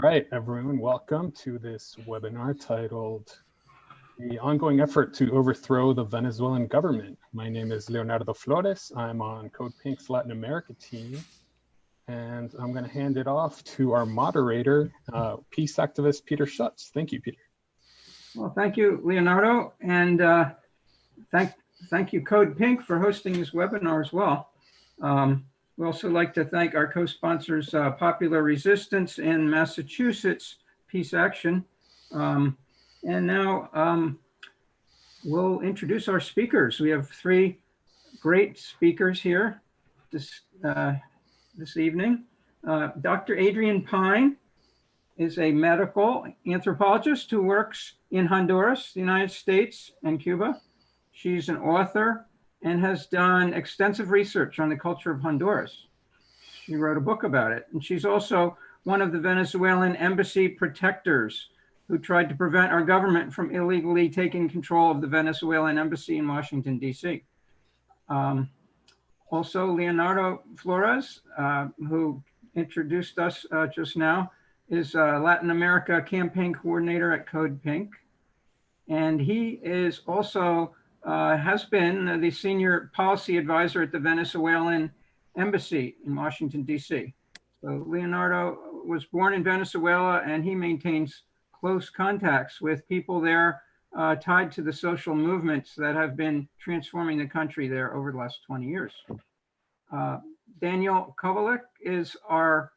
All right, everyone, welcome to this webinar titled The Ongoing Effort to Overthrow the Venezuelan Government. My name is Leonardo Flores. I'm on Code Pink's Latin America team, and I'm going to hand it off to our moderator, peace activist Peter Schutz. Thank you, Peter. Well, thank you, Leonardo, and thank you, Code Pink, for hosting this webinar as well. We also like to thank our co-sponsors, Popular Resistance in Massachusetts, Peace Action. And now we'll introduce our speakers. We have three great speakers here this evening. Dr. Adrienne Pine is a medical anthropologist who works in Honduras, the United States, and Cuba. She's an author and has done extensive research on the culture of Honduras. She wrote a book about it. And she's also one of the Venezuelan embassy protectors who tried to prevent our government from illegally taking control of the Venezuelan embassy in Washington, D.C. Also, Leonardo Flores, who introduced us just now, is a Latin America campaign coordinator at Code Pink. And he is also has been the senior policy advisor at the Venezuelan embassy in Washington, D.C. So Leonardo was born in Venezuela, and he maintains close contacts with people there tied to the social movements that have been transforming the country there over the last 20 years. Daniel Kovalik is our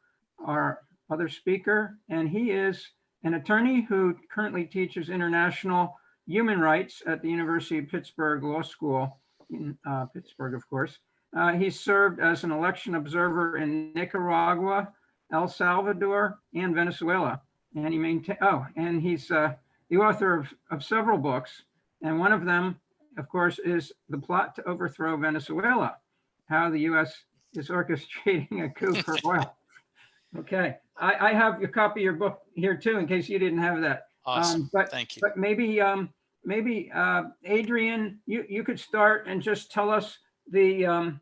other speaker, and he is an attorney who currently teaches international human rights at the University of Pittsburgh Law School in Pittsburgh, of course. He served as an election observer in Nicaragua, El Salvador, and Venezuela. And he's the author of several books. And one of them, of course, is The Plot to Overthrow Venezuela, How the U.S. is Orchestrating a Coup for Oil. Okay, I have a copy of your book here too, in case you didn't have that. Awesome. Thank you. But maybe Adrienne, you could start and just tell us the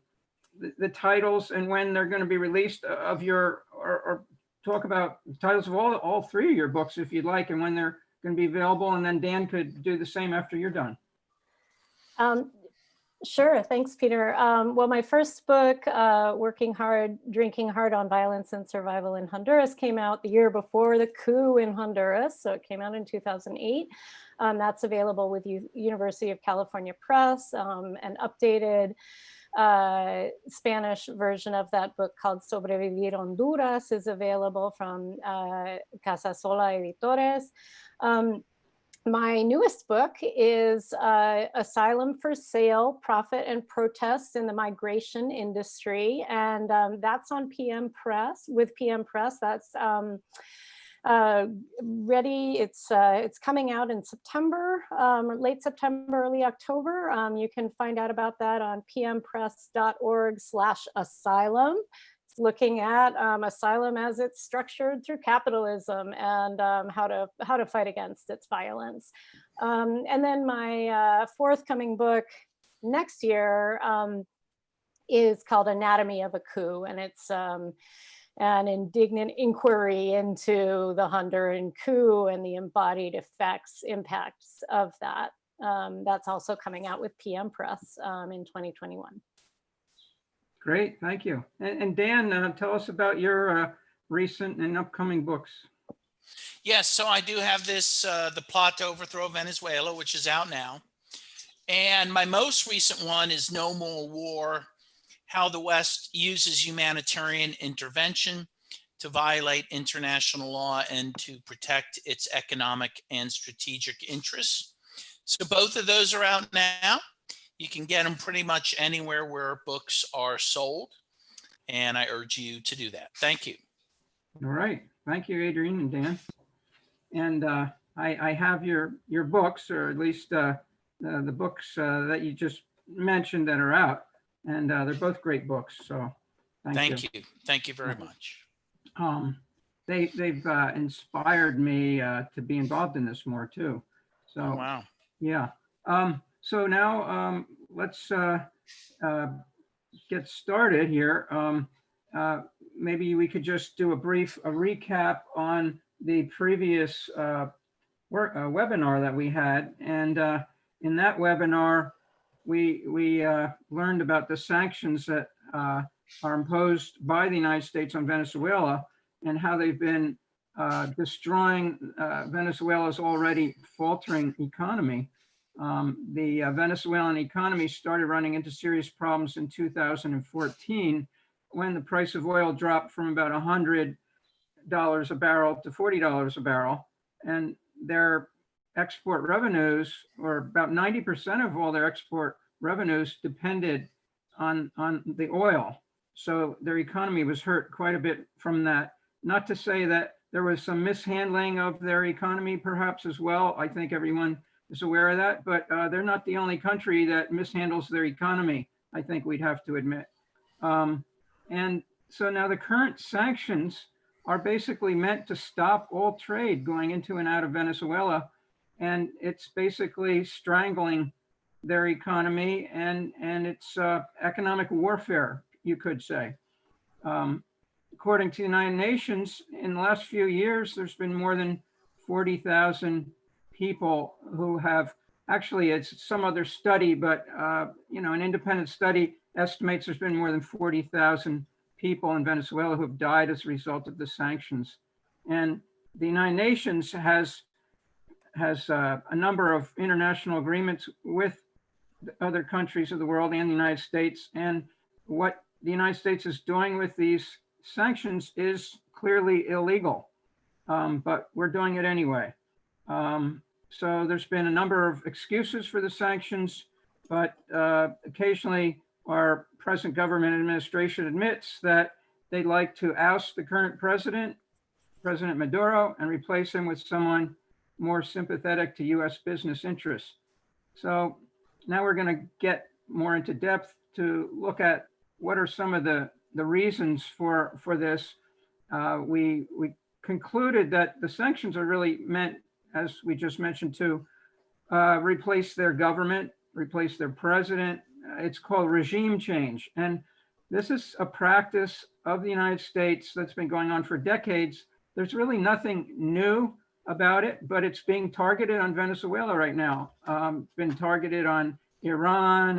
titles and when they're going to be released of your, or talk about the titles of all three of your books if you'd like, and when they're going to be available, and then Dan could do the same after you're done. Sure, thanks, Peter. Well, my first book, Working Hard, Drinking Hard on Violence and Survival in Honduras, came out the year before the coup in Honduras. So it came out in 2008. That's available with University of California Press. An updated Spanish version of that book called Sobrevivir Honduras is available from Casa Sola Editores. My newest book is Asylum for Sale, Profit and Protest in the Migration Industry. And that's on PM Press, with PM Press. That's ready. It's coming out in September, late September, early October. You can find out about that on pmpress.org/asylum. It's looking at asylum as it's structured through capitalism and how to fight against its violence. And then my forthcoming book next year is called Anatomy of a Coup, and it's an indignant inquiry into the Honduran coup and the embodied impacts of that. That's also coming out with PM Press in 2021. Great, thank you. And Dan, tell us about your recent and upcoming books. Yes, so I do have this, The Plot to Overthrow Venezuela, which is out now. And my most recent one is No More War, How the West Uses Humanitarian Intervention to Violate International Law and to Protect its Economic and Strategic Interests. So both of those are out now. You can get them pretty much anywhere where books are sold, and I urge you to do that. Thank you. All right. Thank you, Adrienne and Dan. And I have your books, or at least the books that you just mentioned that are out, and they're both great books. So thank you. Thank you very much. They've inspired me to be involved in this more too. So oh, wow. Yeah. So now let's get started here. Maybe we could just do a brief recap on the previous webinar that we had. And in that webinar, we learned about the sanctions that are imposed by the United States on Venezuela and how they've been destroying Venezuela's already faltering economy. The Venezuelan economy started running into serious problems in 2014 when the price of oil dropped from about $100 a barrel to $40 a barrel. And their export revenues, or about 90% of all their export revenues, depended on the oil. So their economy was hurt quite a bit from that. Not to say that there was some mishandling of their economy perhaps as well. I think everyone is aware of that, but they're not the only country that mishandles their economy, I think we'd have to admit. And so now the current sanctions are basically meant to stop all trade going into and out of Venezuela. And it's basically strangling their economy, and it's economic warfare, you could say. According to the United Nations, in the last few years, there's been more than 40,000 people who have, actually it's some other study, but an independent study estimates there's been more than 40,000 people in Venezuela who have died as a result of the sanctions. And the United Nations has a number of international agreements with other countries of the world and the United States. And what the United States is doing with these sanctions is clearly illegal, but we're doing it anyway. So there's been a number of excuses for the sanctions, but occasionally our present government administration admits that they'd like to oust the current president, President Maduro, and replace him with someone more sympathetic to US business interests. So now we're going to get more into depth to look at what are some of the reasons for this. We concluded that the sanctions are really meant, as we just mentioned, to replace their government, replace their president. It's called regime change. And this is a practice of the United States that's been going on for decades. There's really nothing new about it, but it's being targeted on Venezuela right now. It's been targeted on Iran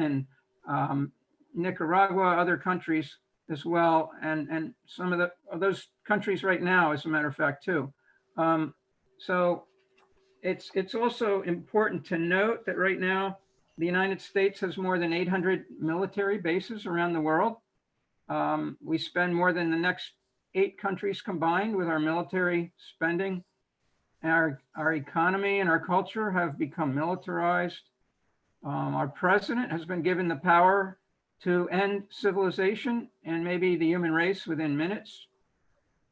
and Nicaragua, other countries as well, and some of those countries right now, as a matter of fact, too. So it's also important to note that right now the United States has more than 800 military bases around the world. We spend more than the next 8 countries combined with our military spending. Our economy and our culture have become militarized. Our president has been given the power to end civilization and maybe the human race within minutes.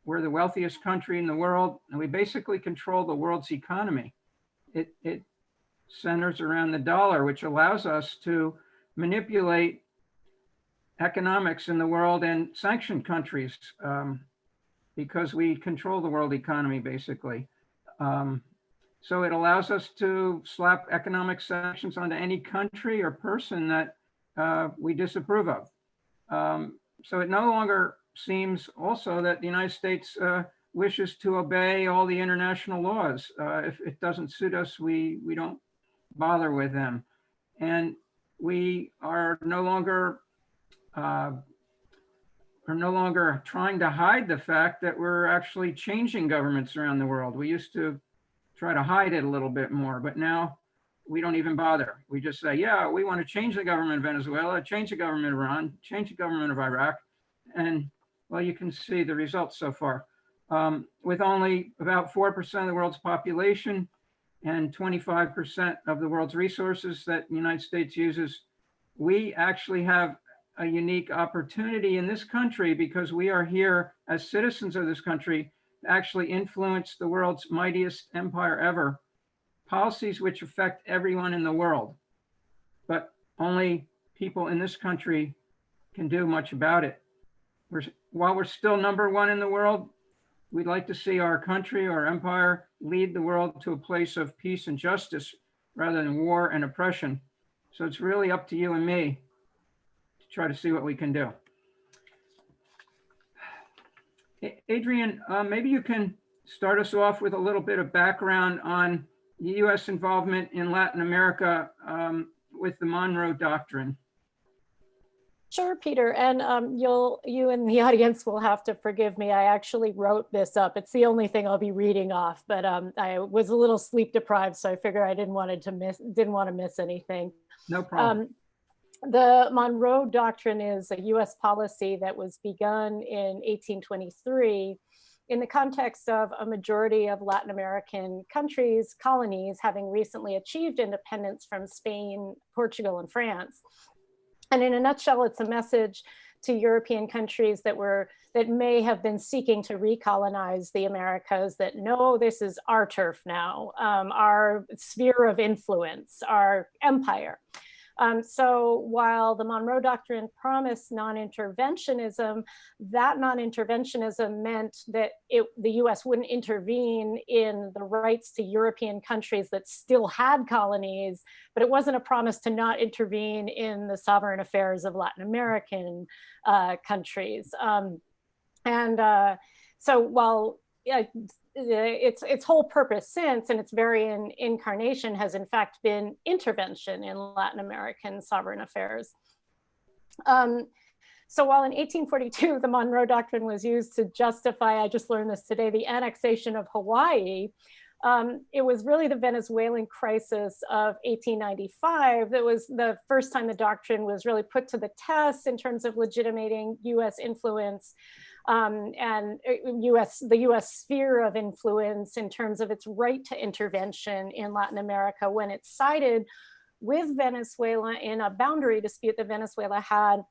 We're the wealthiest country in the world, and we basically control the world's economy. It centers around the dollar, which allows us to manipulate economics in the world and sanction countries because we control the world economy, basically. So it allows us to slap economic sanctions onto any country or person that we disapprove of. So it no longer seems also that the United States wishes to obey all the international laws. If it doesn't suit us, we don't bother with them. And we are no longer trying to hide the fact that we're actually changing governments around the world. We used to try to hide it a little bit more, but now we don't even bother. We just say, yeah, we want to change the government of Venezuela, change the government of Iran, change the government of Iraq. And well, you can see the results so far. With only about 4% of the world's population and 25% of the world's resources that the United States uses, we actually have a unique opportunity in this country because we are here as citizens of this country to actually influence the world's mightiest empire ever, policies which affect everyone in the world. But only people in this country can do much about it. While we're still #1 in the world, we'd like to see our country, our empire, lead the world to a place of peace and justice rather than war and oppression. So it's really up to you and me to try to see what we can do. Adrian, maybe you can start us off with a little bit of background on the U.S. involvement in Latin America with the Monroe Doctrine. Sure, Peter, and you and the audience will have to forgive me. I actually wrote this up. It's the only thing I'll be reading off, but I was a little sleep deprived, so I figured I didn't want to miss anything. No problem. The Monroe Doctrine is a U.S. policy that was begun in 1823 in the context of a majority of Latin American countries, colonies, having recently achieved independence from Spain, Portugal, and France. And in a nutshell, it's a message to European countries that may have been seeking to recolonize the Americas that no, this is our turf now, our sphere of influence, our empire. So while the Monroe Doctrine promised non-interventionism, that non-interventionism meant that the US wouldn't intervene in the rights to European countries that still had colonies, but it wasn't a promise to not intervene in the sovereign affairs of Latin American countries. So while its whole purpose since, and its very incarnation, has in fact been intervention in Latin American sovereign affairs. So while in 1842, the Monroe Doctrine was used to justify, I just learned this today, the annexation of Hawaii, it was really the Venezuelan crisis of 1895 that was the first time the doctrine was really put to the test in terms of legitimating US influence and the US sphere of influence in terms of its right to intervention in Latin America when it sided with Venezuela in a boundary dispute that Venezuela had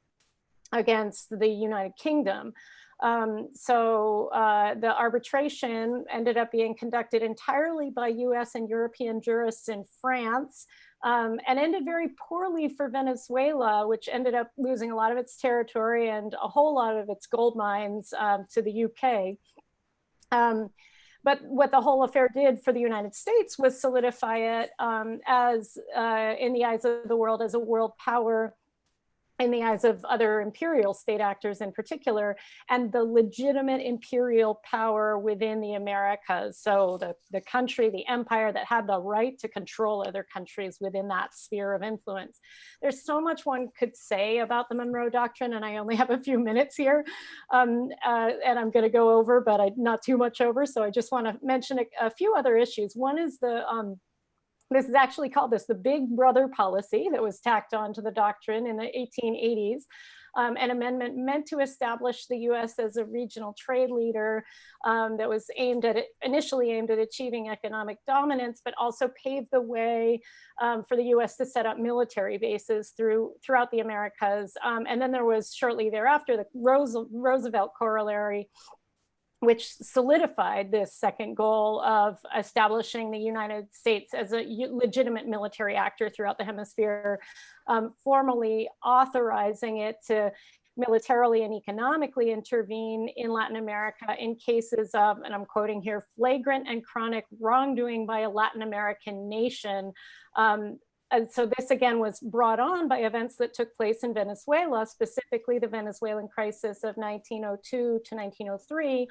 against the United Kingdom. The arbitration ended up being conducted entirely by US and European jurists in France, and ended very poorly for Venezuela, which ended up losing a lot of its territory and a whole lot of its gold mines to the UK. But what the whole affair did for the United States was solidify it as, in the eyes of the world, as a world power, in the eyes of other imperial state actors in particular, and the legitimate imperial power within the Americas. So the country, the empire that had the right to control other countries within that sphere of influence. There's so much one could say about the Monroe Doctrine, and I only have a few minutes here, and I'm gonna go over, but not too much over. So I just wanna mention a few other issues. One is this is actually called the Big Brother policy that was tacked on to the doctrine in the 1880s, an amendment meant to establish the US as a regional trade leader that was initially aimed at achieving economic dominance, but also paved the way for the US to set up military bases throughout the Americas. And then there was shortly thereafter the Roosevelt corollary, which solidified this second goal of establishing the United States as a legitimate military actor throughout the hemisphere, formally authorizing it to militarily and economically intervene in Latin America in cases of, and I'm quoting here, flagrant and chronic wrongdoing by a Latin American nation. And so this again was brought on by events that took place in Venezuela, specifically the Venezuelan crisis of 1902 to 1903,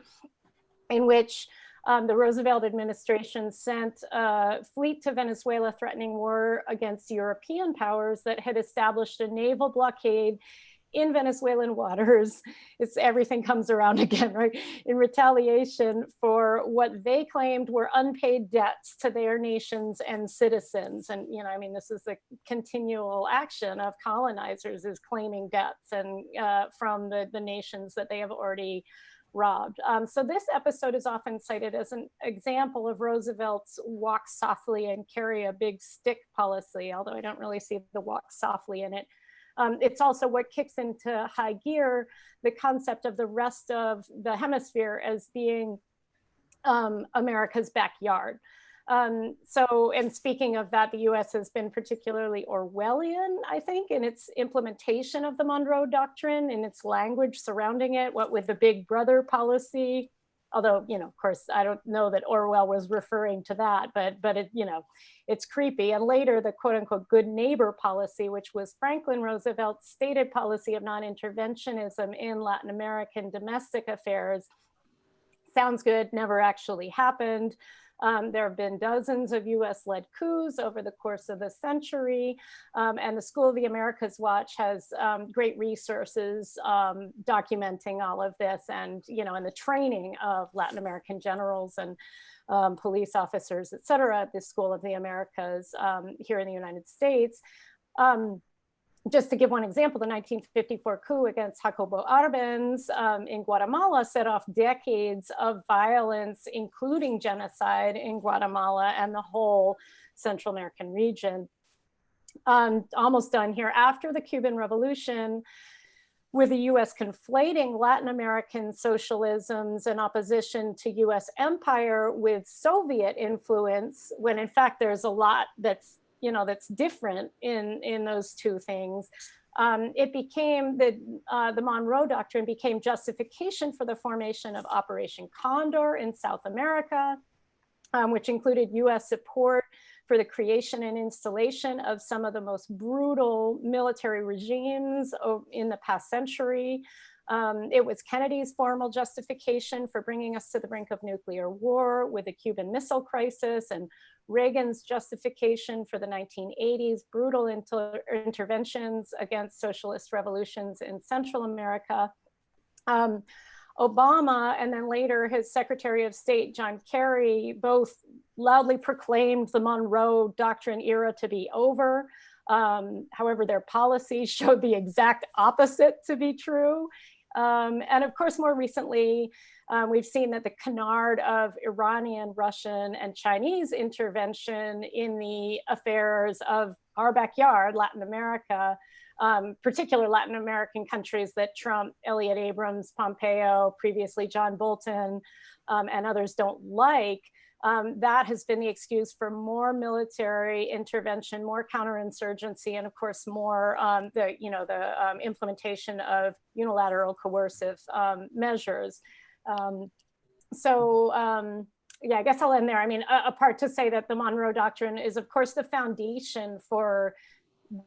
in which the Roosevelt administration sent a fleet to Venezuela threatening war against European powers that had established a naval blockade in Venezuelan waters. Everything comes around again, right? In retaliation for what they claimed were unpaid debts to their nations and citizens. And, I mean, this is a continual action of colonizers, is claiming debts and from the nations that they have already robbed. So this episode is often cited as an example of Roosevelt's walk softly and carry a big stick policy, although I don't really see the walk softly in it. It's also what kicks into high gear the concept of the rest of the hemisphere as being America's backyard. And speaking of that, the US has been particularly Orwellian, I think, in its implementation of the Monroe Doctrine, in its language surrounding it, what with the Big Brother policy. Although, of course, I don't know that Orwell was referring to that, but it, it's creepy. And later, the quote unquote good neighbor policy, which was Franklin Roosevelt's stated policy of non-interventionism in Latin American domestic affairs, sounds good, never actually happened. There have been dozens of US-led coups over the course of the century, and the School of the Americas Watch has great resources documenting all of this, and and the training of Latin American generals and police officers, et cetera, at the School of the Americas here in the United States. Just to give one example, the 1954 coup against Jacobo Arbenz in Guatemala set off decades of violence, including genocide in Guatemala and the whole Central American region. Almost done here. After the Cuban Revolution, with the US conflating Latin American socialisms in opposition to US empire with Soviet influence, when in fact there's a lot that's different in those two things. It became the Monroe Doctrine became justification for the formation of Operation Condor in South America, which included US support for the creation and installation of some of the most brutal military regimes in the past century. It was Kennedy's formal justification for bringing us to the brink of nuclear war with the Cuban Missile Crisis, and Reagan's justification for the 1980s brutal interventions against socialist revolutions in Central America. Obama, and then later his Secretary of State, John Kerry, both loudly proclaimed the Monroe Doctrine era to be over. However, their policies showed the exact opposite to be true. And of course, more recently, we've seen that the canard of Iranian, Russian, and Chinese intervention in the affairs of our backyard, Latin America, particular Latin American countries that Trump, Elliott Abrams, Pompeo, previously John Bolton, and others don't like, that has been the excuse for more military intervention, more counterinsurgency, and of course more the implementation of unilateral coercive measures. Yeah, I guess I'll end there. I mean, apart to say that the Monroe Doctrine is, of course, the foundation for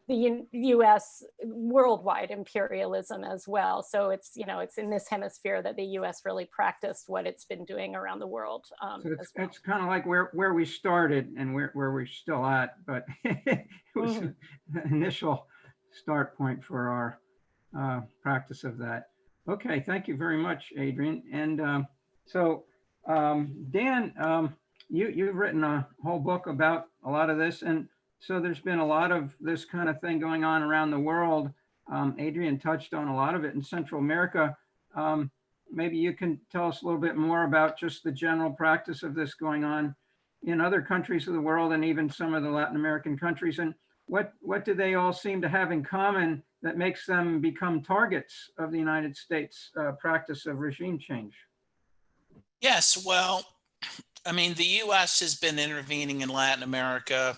the US worldwide imperialism as well. So it's in this hemisphere that the US really practiced what it's been doing around the world. So it's kind of like where we started and where we're still at, but it was the initial start point for our practice of that. Okay, thank you very much, Adrian. And Dan, you've written a whole book about a lot of this, and so there's been a lot of this kind of thing going on around the world. Adrian touched on a lot of it in Central America. Maybe you can tell us a little bit more about just the general practice of this going on in other countries of the world, and even some of the Latin American countries, and what do they all seem to have in common that makes them become targets of the United States practice of regime change? Yes, well, I mean, the US has been intervening in Latin America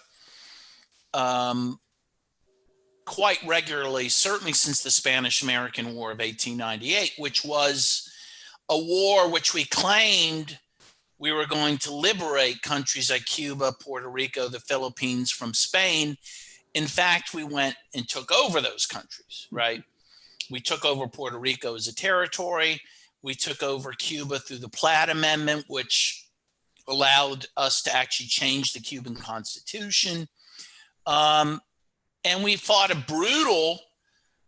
quite regularly, certainly since the Spanish-American War of 1898, which was a war which we claimed we were going to liberate countries like Cuba, Puerto Rico, the Philippines from Spain. In fact, we went and took over those countries, right? We took over Puerto Rico as a territory. We took over Cuba through the Platt Amendment, which allowed us to actually change the Cuban Constitution. And we fought a brutal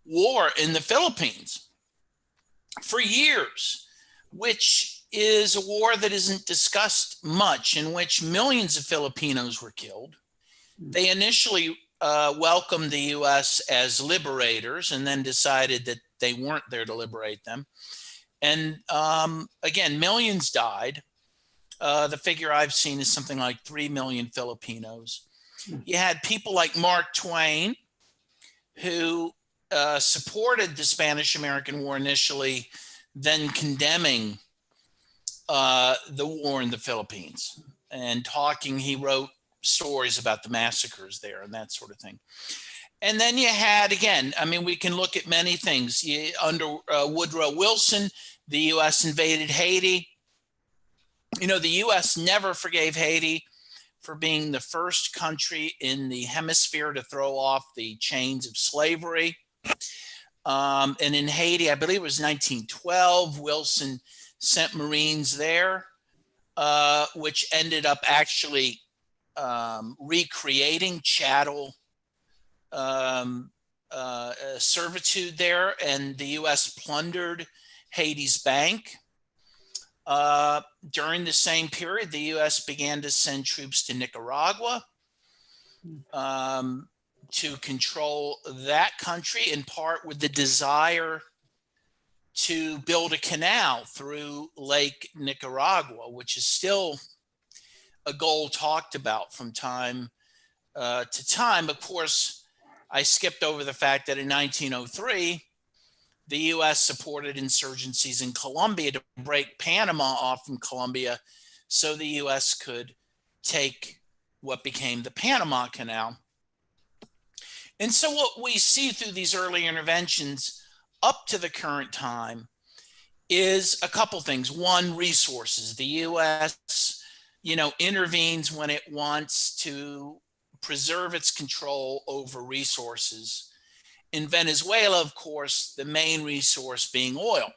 war in the Philippines for years, which is a war that isn't discussed much, in which millions of Filipinos were killed. They initially welcomed the US as liberators and then decided that they weren't there to liberate them. And again, millions died. The figure I've seen is something like 3 million Filipinos. You had people like Mark Twain, who supported the Spanish-American War initially, then condemning the war in the Philippines and talking. He wrote stories about the massacres there and that sort of thing. And then you had, again, I mean, we can look at many things. Under Woodrow Wilson, the US invaded Haiti. You know, the US never forgave Haiti for being the first country in the hemisphere to throw off the chains of slavery. And in Haiti, I believe it was 1912, Wilson sent Marines there, which ended up actually recreating chattel servitude there, and the U.S. plundered Haiti's bank. During the same period, the U.S. began to send troops to Nicaragua to control that country, in part with the desire to build a canal through Lake Nicaragua, which is still a goal talked about from time to time. Of course, I skipped over the fact that in 1903, the U.S. supported insurgencies in Colombia to break Panama off from Colombia so the U.S. could take what became the Panama Canal. And so what we see through these early interventions up to the current time is a couple things. One, resources. The U.S., intervenes when it wants to preserve its control over resources. In Venezuela, of course, the main resource being oil.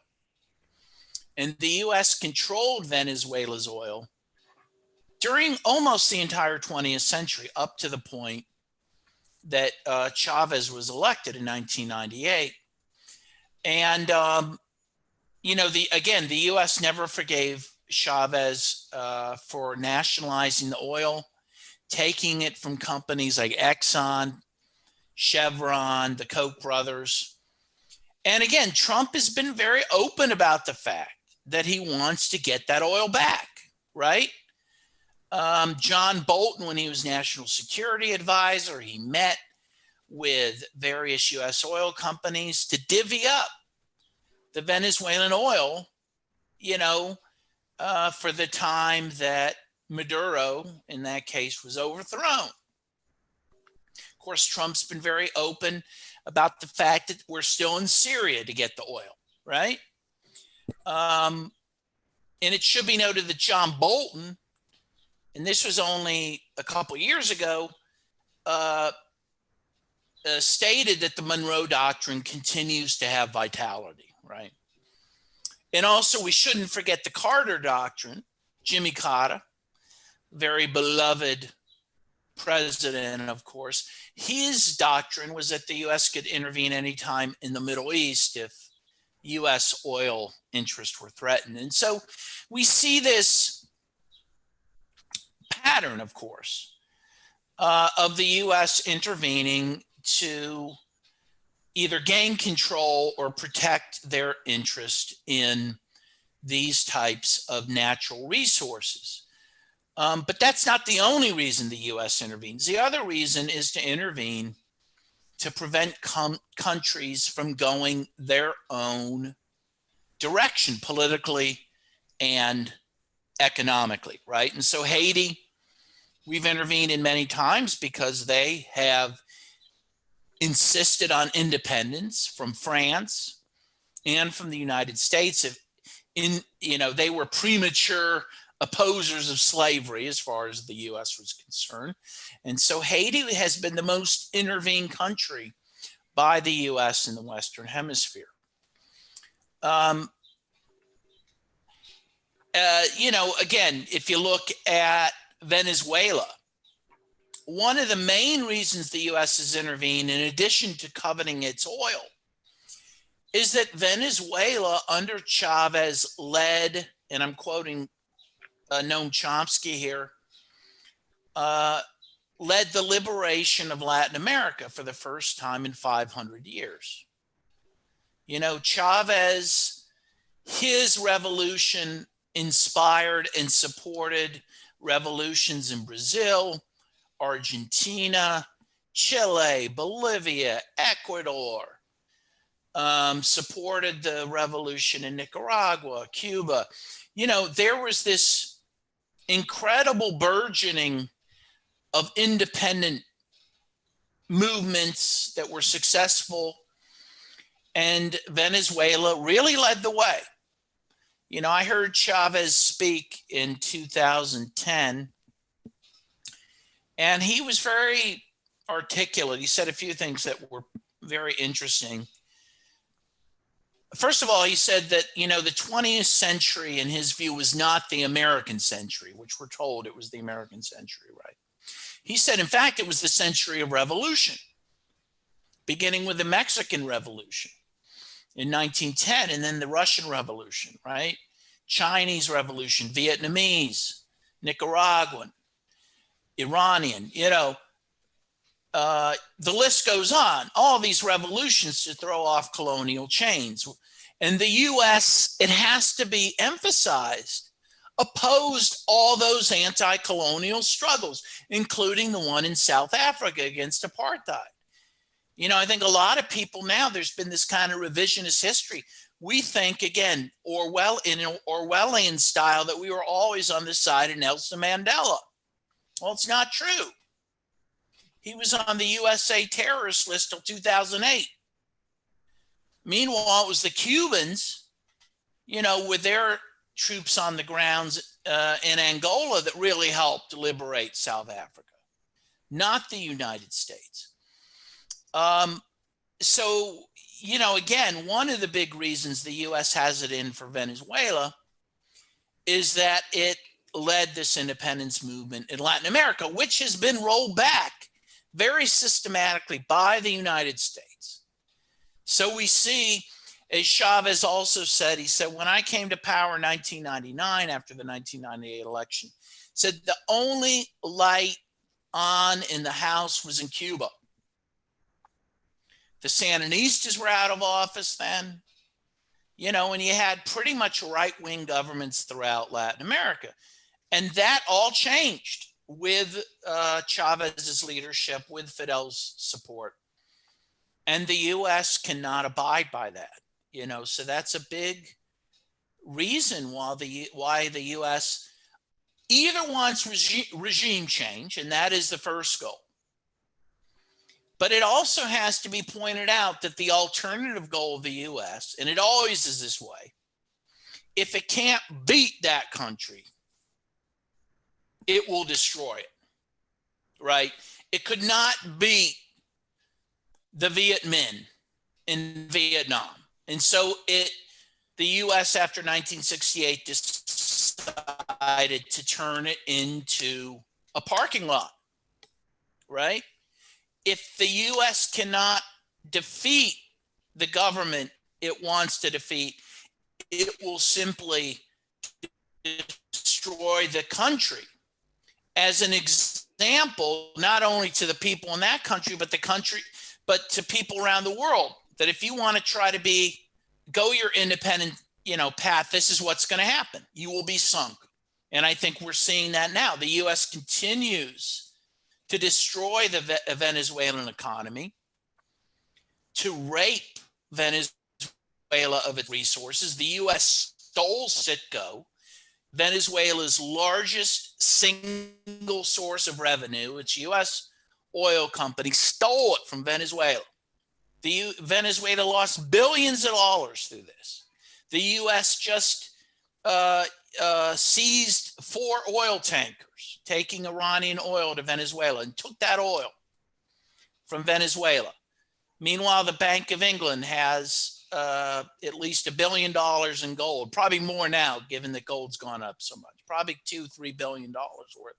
And the U.S. controlled Venezuela's oil during almost the entire 20th century, up to the point that Chavez was elected in 1998. And, the U.S. never forgave Chavez for nationalizing the oil, taking it from companies like Exxon, Chevron, the Koch brothers. And again, Trump has been very open about the fact that he wants to get that oil back, right? John Bolton, when he was national security advisor, he met with various U.S. oil companies to divvy up the Venezuelan oil, for the time that Maduro, in that case, was overthrown. Of course, Trump's been very open about the fact that we're still in Syria to get the oil, right? And it should be noted that John Bolton, and this was only a couple years ago, stated that the Monroe Doctrine continues to have vitality, right? And also, we shouldn't forget the Carter Doctrine. Jimmy Carter, very beloved president, of course. His doctrine was that the U.S. could intervene anytime in the Middle East if U.S. oil interests were threatened. And so we see this pattern, of course, of the U.S. intervening to either gain control or protect their interest in these types of natural resources. But that's not the only reason the U.S. intervenes. The other reason is to intervene to prevent countries from going their own direction politically and economically, right? And so Haiti, we've intervened in many times because they have insisted on independence from France and from the United States. They were premature opposers of slavery as far as the U.S. was concerned. And so Haiti has been the most intervened country by the U.S. in the Western Hemisphere. Again, if you look at Venezuela, one of the main reasons the U.S. has intervened, in addition to coveting its oil, is that Venezuela under Chavez led, and I'm quoting Noam Chomsky here, led the liberation of Latin America for the first time in 500 years. Chavez, his revolution inspired and supported revolutions in Brazil, Argentina, Chile, Bolivia, Ecuador, supported the revolution in Nicaragua, Cuba. There was this incredible burgeoning of independent movements that were successful, and Venezuela really led the way. I heard Chavez speak in 2010, and he was very articulate. He said a few things that were very interesting. first of all, he said that, the 20th century, in his view, was not the American century, which we're told it was the American century, right? He said, in fact, it was the century of revolution, beginning with the Mexican Revolution in 1910, and then the Russian Revolution, right? Chinese Revolution, Vietnamese, Nicaraguan, Iranian, the list goes on. All these revolutions to throw off colonial chains. And the US, it has to be emphasized, opposed all those anti-colonial struggles, including the one in South Africa against apartheid. I think a lot of people now, there's been this kind of revisionist history. We think, again, in an Orwellian style, that we were always on the side of Nelson Mandela. Well, it's not true. He was on the USA terrorist list till 2008. Meanwhile, it was the Cubans, with their troops on the grounds in Angola that really helped liberate South Africa, not the United States. So, again, one of the big reasons the US has it in for Venezuela is that it led this independence movement in Latin America, which has been rolled back very systematically by the United States. So we see, as Chavez also said, he said, when I came to power in 1999, after the 1998 election, said the only light on in the house was in Cuba. The Sandinistas were out of office then, and you had pretty much right-wing governments throughout Latin America. And that all changed with Chavez's leadership, with Fidel's support. And the US cannot abide by that, so that's a big reason why the US either wants regime change, and that is the first goal. But it also has to be pointed out that the alternative goal of the US, and it always is this way, if it can't beat that country, it will destroy it, right? It could not beat the Viet Minh in Vietnam. And so the US after 1968 decided to turn it into a parking lot, right? If the US cannot defeat the government it wants to defeat, it will simply destroy the country. As an example, not only to the people in that country, but to people around the world, that if you want to try to go your independent, path, this is what's going to happen. You will be sunk. And I think we're seeing that now. The US continues to destroy the Venezuelan economy, to rape Venezuela of its resources. The US stole Citgo, Venezuela's largest single source of revenue. Its US oil company stole it from Venezuela. Venezuela lost billions of dollars through this. The US just seized 4 oil tankers taking Iranian oil to Venezuela and took that oil from Venezuela. Meanwhile, the Bank of England has at least $1 billion in gold, probably more now, given that gold's gone up so much, probably $2-3 billion worth,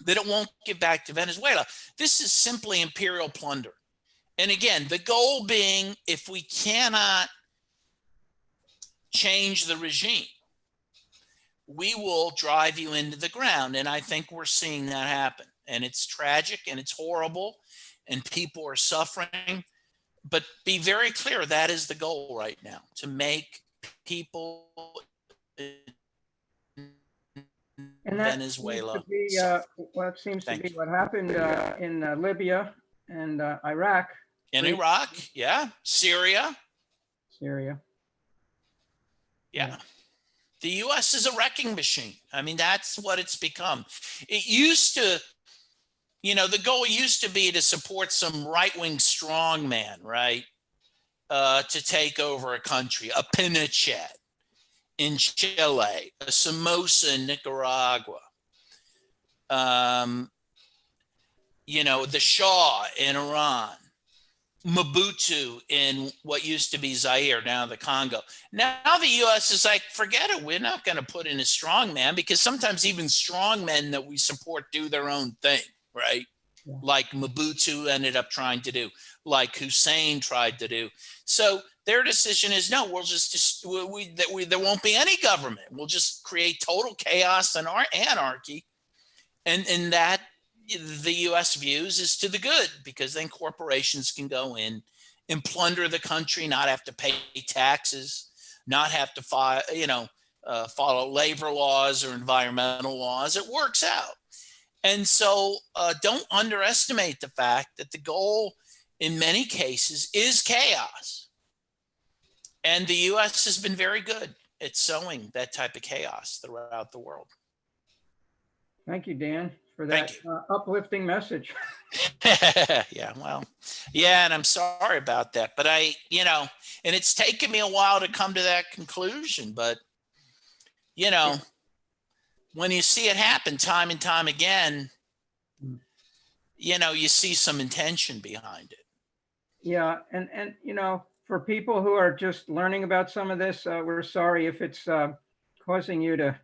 that it won't give back to Venezuela. This is simply imperial plunder. And again, the goal being, if we cannot change the regime, we will drive you into the ground. And I think we're seeing that happen. And it's tragic and it's horrible and people are suffering. But be very clear, that is the goal right now, to make people in Seems Venezuela to be, what seems to be what happened in Libya and Iraq. In Iraq, yeah. Syria. Yeah. The US is a wrecking machine. I mean, that's what it's become. It used to, the goal used to be to support some right-wing strongman, right? To take over a country, a Pinochet in Chile, a Somoza in Nicaragua, the Shah in Iran, Mobutu in what used to be Zaire, now the Congo. Now the U.S. is like, forget it. We're not going to put in a strong man, because sometimes even strong men that we support do their own thing, right? Yeah. Like Mobutu ended up trying to do, like Hussein tried to do. So their decision is, no, we'll there won't be any government. We'll just create total chaos and anarchy. And that the U.S. views is to the good, because then corporations can go in and plunder the country, not have to pay taxes, not have to follow labor laws or environmental laws. It works out. And so don't underestimate the fact that the goal in many cases is chaos. And the U.S. has been very good at sowing that type of chaos throughout the world. Thank you, Dan, for that uplifting message. Yeah, well, yeah, and I'm sorry about that, but and it's taken me a while to come to that conclusion, but when you see it happen time and time again, you see some intention behind it. Yeah, and for people who are just learning about some of this, we're sorry if it's causing you to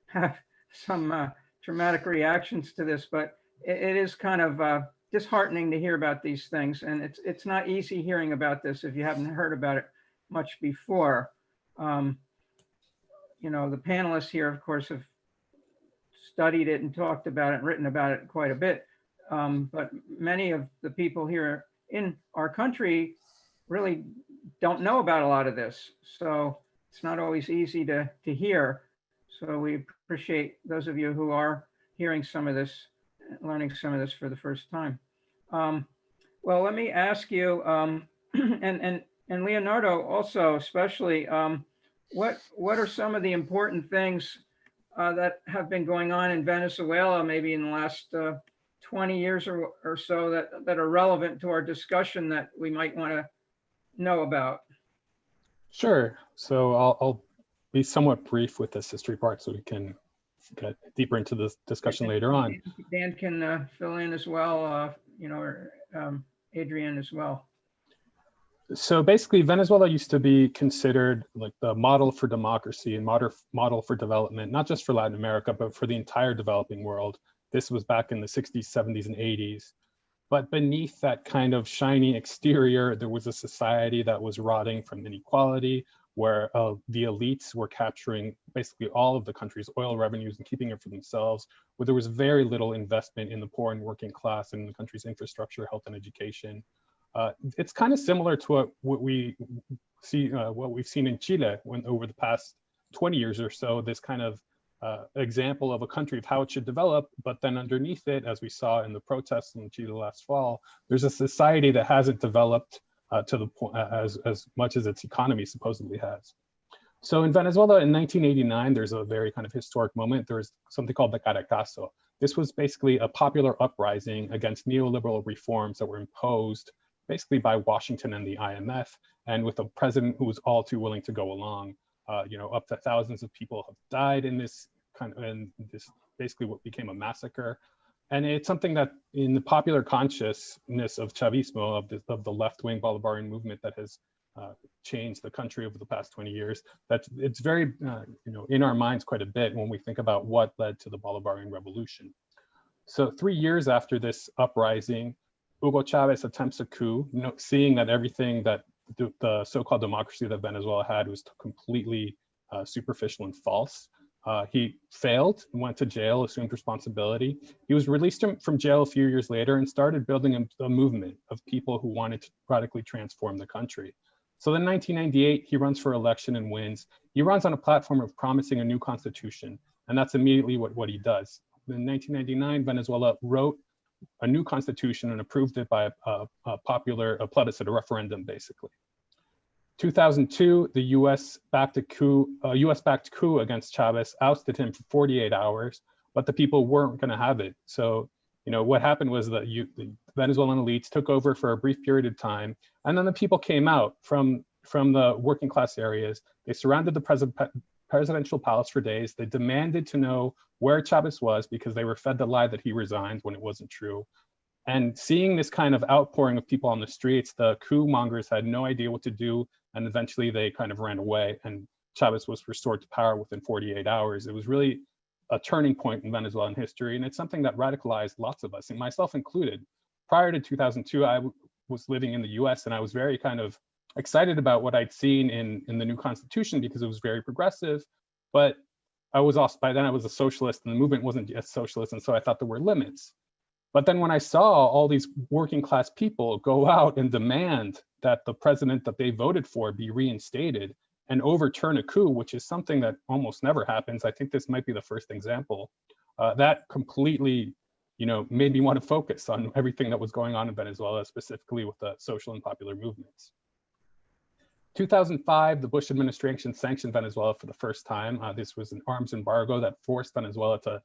have some traumatic reactions to this, but it is kind of disheartening to hear about these things, and it's not easy hearing about this if you haven't heard about it much before. The panelists here, of course, have studied it and talked about it and written about it quite a bit, but many of the people here in our country really don't know about a lot of this, so it's not always easy to hear. So we appreciate those of you who are hearing some of this, learning some of this for the first time. Well, let me ask you, and Leonardo also especially, what are some of the important things that have been going on in Venezuela, maybe in the last 20 years or so, that are relevant to our discussion that we might want to know about? Sure. So I'll be somewhat brief with this history part so we can get deeper into this discussion later on. Dan can fill in as well, or Adrian as well. So basically, Venezuela used to be considered like the model for democracy and model for development, not just for Latin America, but for the entire developing world. This was back in the 60s, 70s, and 80s. But beneath that kind of shiny exterior, there was a society that was rotting from inequality, where the elites were capturing basically all of the country's oil revenues and keeping it for themselves, where there was very little investment in the poor and working class and the country's infrastructure, health, and education. It's kind of similar to what we've seen in Chile over the past 20 years or so, this kind of example of a country of how it should develop, but then underneath it, as we saw in the protests in Chile last fall, there's a society that hasn't developed to the point as much as its economy supposedly has. So in Venezuela in 1989, there's a very kind of historic moment. There's something called the Caracazo. This was basically a popular uprising against neoliberal reforms that were imposed basically by Washington and the IMF, and with a president who was all too willing to go along. Up to thousands of people have died in this basically what became a massacre. And it's something that in the popular consciousness of Chavismo, of the left-wing Bolivarian movement that has changed the country over the past 20 years, that it's very, in our minds quite a bit when we think about what led to the Bolivarian revolution. So 3 years after this uprising, Hugo Chavez attempts a coup, seeing that everything that the so-called democracy that Venezuela had was completely superficial and false. He failed, went to jail, assumed responsibility. He was released from jail a few years later and started building a movement of people who wanted to radically transform the country. So in 1998, he runs for election and wins. He runs on a platform of promising a new constitution, and that's immediately what he does. In 1999, Venezuela wrote a new constitution and approved it by a plebiscite, a referendum, basically. 2002, the US-backed coup against Chavez ousted him for 48 hours, but the people weren't going to have it. So, what happened was that the Venezuelan elites took over for a brief period of time, and then the people came out from the working class areas. They surrounded the presidential palace for days. They demanded to know where Chavez was because they were fed the lie that he resigned when it wasn't true. And seeing this kind of outpouring of people on the streets, the coup mongers had no idea what to do. And eventually they kind of ran away and Chavez was restored to power within 48 hours. It was really a turning point in Venezuelan history. And it's something that radicalized lots of us, and myself included. Prior to 2002, I was living in the US and I was very kind of excited about what I'd seen in the new constitution because it was very progressive. But I was also, by then I was a socialist and the movement wasn't yet socialist. And so I thought there were limits. But then when I saw all these working class people go out and demand that the president that they voted for be reinstated and overturn a coup, which is something that almost never happens. I think this might be the first example. That completely, made me want to focus on everything that was going on in Venezuela, specifically with the social and popular movements. 2005, the Bush administration sanctioned Venezuela for the first time. This was an arms embargo that forced Venezuela to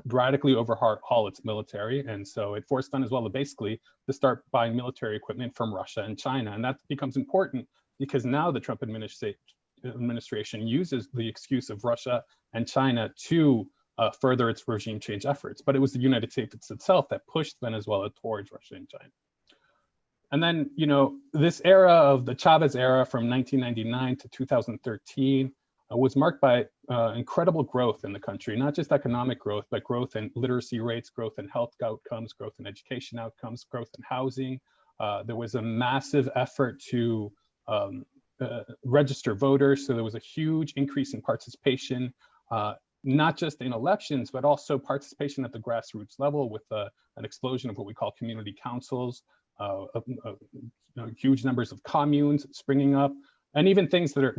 radically overhaul its military. And so it forced Venezuela basically to start buying military equipment from Russia and China. And that becomes important because now the Trump administration uses the excuse of Russia and China to further its regime change efforts. But it was the United States itself that pushed Venezuela towards Russia and China. And then, this era of the Chavez era from 1999 to 2013 was marked by incredible growth in the country, not just economic growth, but growth in literacy rates, growth in health outcomes, growth in education outcomes, growth in housing. There was a massive effort to register voters. So there was a huge increase in participation, not just in elections, but also participation at the grassroots level with an explosion of what we call community councils, huge numbers of communes springing up, and even things that are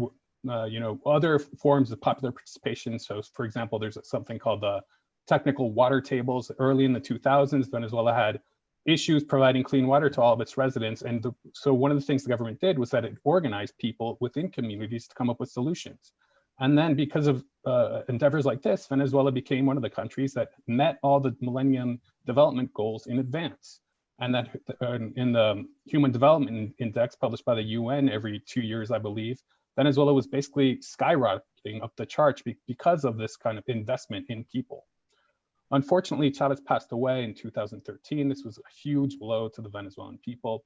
other forms of popular participation. So for example, there's something called the technical water tables. Early in the 2000s, Venezuela had issues providing clean water to all of its residents. And so one of the things the government did was that it organized people within communities to come up with solutions. And then because of endeavors like this, Venezuela became one of the countries that met all the Millennium Development Goals in advance. And that in the Human Development Index published by the UN every 2 years, I believe, Venezuela was basically skyrocketing up the charts because of this kind of investment in people. Unfortunately, Chavez passed away in 2013. This was a huge blow to the Venezuelan people.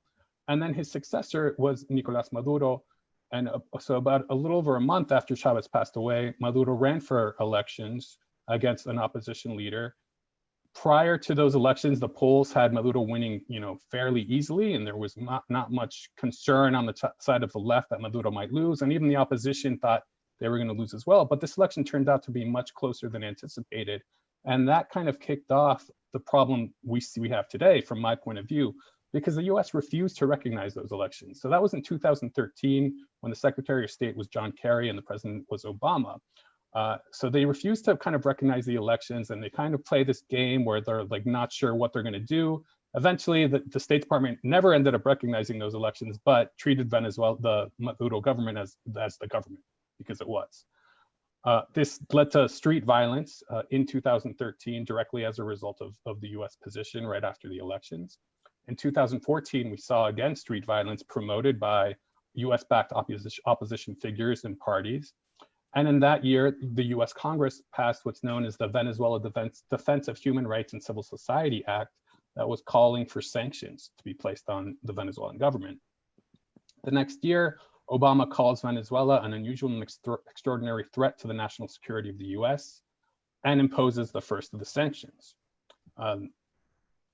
And then his successor was Nicolás Maduro. And so about a little over a month after Chavez passed away, Maduro ran for elections against an opposition leader. Prior to those elections, the polls had Maduro winning, fairly easily, and there was not much concern on the side of the left that Maduro might lose, and even the opposition thought they were going to lose as well. But this election turned out to be much closer than anticipated, and that kind of kicked off the problem we have today, from my point of view, because the U.S. refused to recognize those elections. So that was in 2013 when the Secretary of State was John Kerry and the President was Obama. So they refused to kind of recognize the elections, and they kind of play this game where they're like not sure what they're going to do. Eventually, the State Department never ended up recognizing those elections, but treated Venezuela, the Maduro government, as the government, because it was. This led to street violence in 2013, directly as a result of the U.S. position right after the elections. In 2014, we saw again street violence promoted by U.S.-backed opposition figures and parties. And in that year, the US Congress passed what's known as the Venezuela Defense of Human Rights and Civil Society Act that was calling for sanctions to be placed on the Venezuelan government. The next year, Obama calls Venezuela an unusual and extraordinary threat to the national security of the US and imposes the first of the sanctions.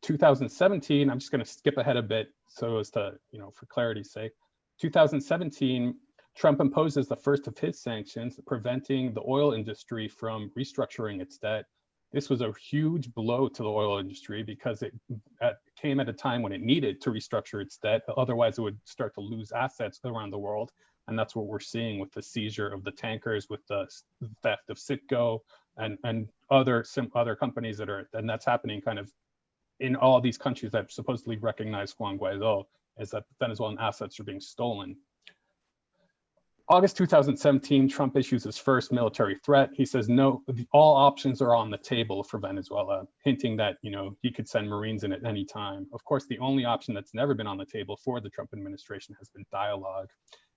2017, I'm just going to skip ahead a bit so as to, for clarity's sake. 2017, Trump imposes the first of his sanctions, preventing the oil industry from restructuring its debt. This was a huge blow to the oil industry because it came at a time when it needed to restructure its debt. Otherwise, it would start to lose assets around the world. And that's what we're seeing with the seizure of the tankers, with the theft of Citgo and other companies and that's happening kind of in all these countries that supposedly recognize Juan Guaido, is that Venezuelan assets are being stolen. August 2017, Trump issues his first military threat. He says, no, all options are on the table for Venezuela, hinting that, he could send Marines in at any time. Of course, the only option that's never been on the table for the Trump administration has been dialogue.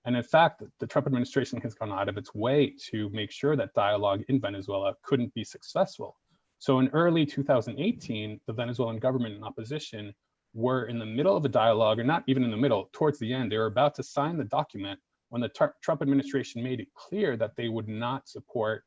And in fact, the Trump administration has gone out of its way to make sure that dialogue in Venezuela couldn't be successful. So in early 2018, the Venezuelan government and opposition were in the middle of a dialogue, or not even in the middle, towards the end. They were about to sign the document when the Trump administration made it clear that they would not support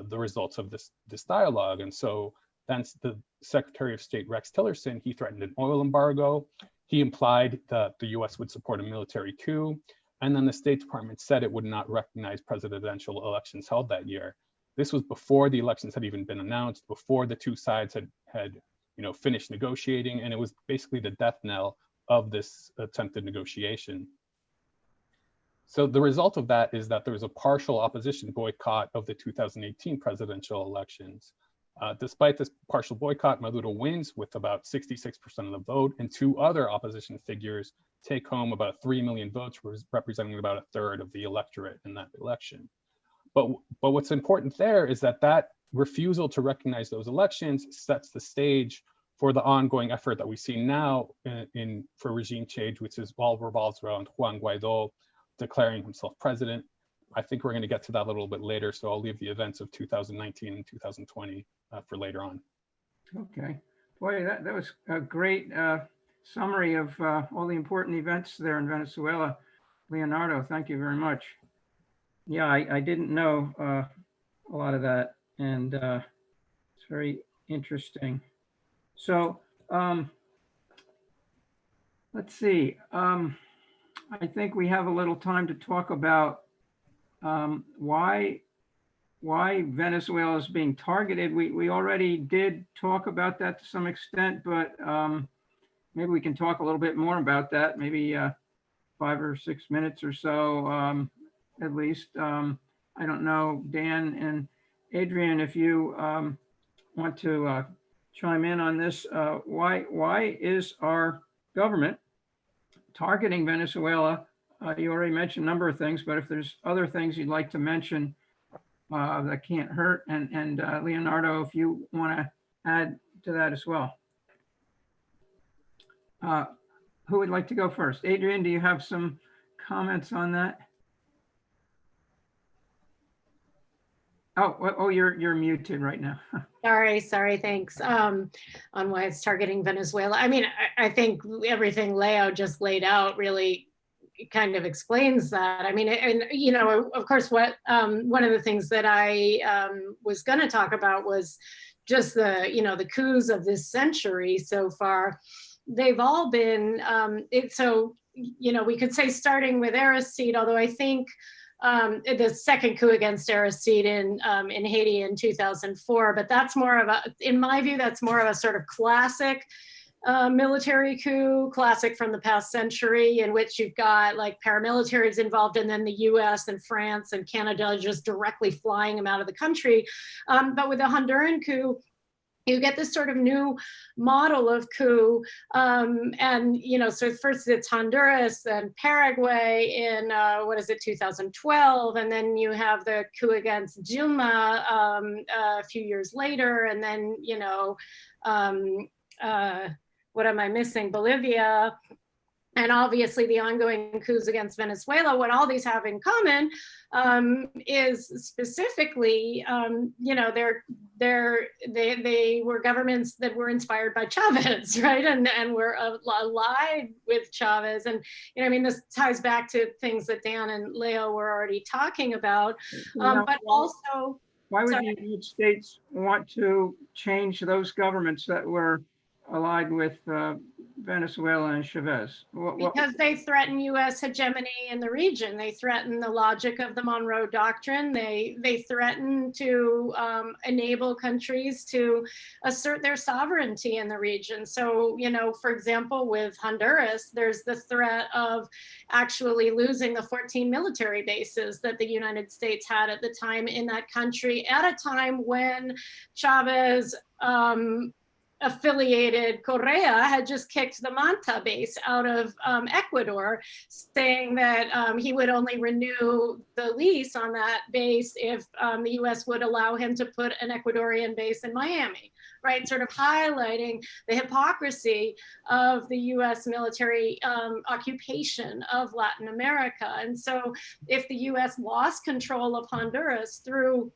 the results of this dialogue. And so then the Secretary of State, Rex Tillerson, he threatened an oil embargo. He implied that the US would support a military coup. And then the State Department said it would not recognize presidential elections held that year. This was before the elections had even been announced, before the two sides had finished negotiating, and it was basically the death knell of this attempted negotiation. So the result of that is that there was a partial opposition boycott of the 2018 presidential elections. Despite this partial boycott, Maduro wins with about 66% of the vote, and two other opposition figures take home about 3 million votes, representing about a third of the electorate in that election. But what's important there is that refusal to recognize those elections sets the stage for the ongoing effort that we see now for regime change, which all revolves around Juan Guaido declaring himself president. I think we're going to get to that a little bit later, so I'll leave the events of 2019 and 2020 for later on. Okay. Boy, that was a great summary of all the important events there in Venezuela. Leonardo, thank you very much. Yeah, I didn't know a lot of that, and it's very interesting. So let's see. I think we have a little time to talk about why Venezuela is being targeted. We already did talk about that to some extent, but maybe we can talk a little bit more about that, maybe 5 or 6 minutes or so, at least. I don't know, Dan and Adrian, if you want to chime in on this. Why is our government targeting Venezuela? You already mentioned a number of things, but if there's other things you'd like to mention, that can't hurt. And Leonardo, if you want to add to that as well. Who would like to go first? Adrian, do you have some comments on that? Oh, you're muted right now. Sorry, thanks. On why it's targeting Venezuela. I mean, I think everything Leo just laid out really kind of explains that. I mean, and of course, what one of the things that I was going to talk about was just the coups of this century so far. They've all been we could say starting with Aristide, although I think the second coup against Aristide in Haiti in 2004, but that's more of in my view, that's more of a sort of classic military coup, classic from the past century, in which you've got like paramilitaries involved, and then the US and France and Canada just directly flying them out of the country. But with the Honduran coup, you get this sort of new model of coup. So first it's Honduras, then Paraguay in, 2012. And then you have the coup against Dilma a few years later. And then, what am I missing? Bolivia. And obviously the ongoing coups against Venezuela. What all these have in common is specifically, they were governments that were inspired by Chavez, right? And were allied with Chavez. And this ties back to things that Dan and Leo were already talking about. But also, why would the United States want to change those governments that were allied with Venezuela and Chavez? Because they threaten U.S. hegemony in the region. They threaten the logic of the Monroe Doctrine. They threaten to enable countries to assert their sovereignty in the region. So, for example, with Honduras, there's the threat of actually losing the 14 military bases that the United States had at the time in that country, at a time when Chavez affiliated Correa had just kicked the Manta base out of Ecuador, saying that he would only renew the lease on that base if the US would allow him to put an Ecuadorian base in Miami, right? Sort of highlighting the hypocrisy of the US military occupation of Latin America. And so if the US lost control of Honduras through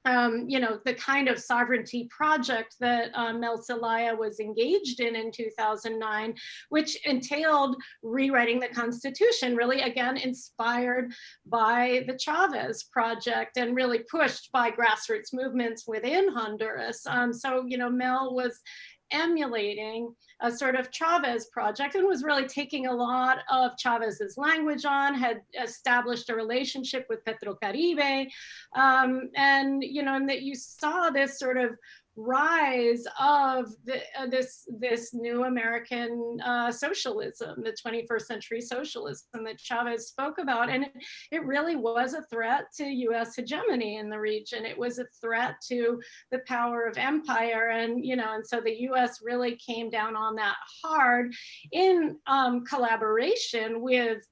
the kind of sovereignty project that Mel Zelaya was engaged in 2009, which entailed rewriting the Constitution, really, again, inspired by the Chavez project and really pushed by grassroots movements within Honduras. So, Mel was emulating a sort of Chavez project and was really taking a lot of Chavez's language on, had established a relationship with Petrocaribe, and that you saw this sort of rise of this new American socialism, the 21st century socialism that Chavez spoke about. And it really was a threat to US hegemony in the region. It was a threat to the power of empire. And, and so the US really came down on that hard in collaboration with,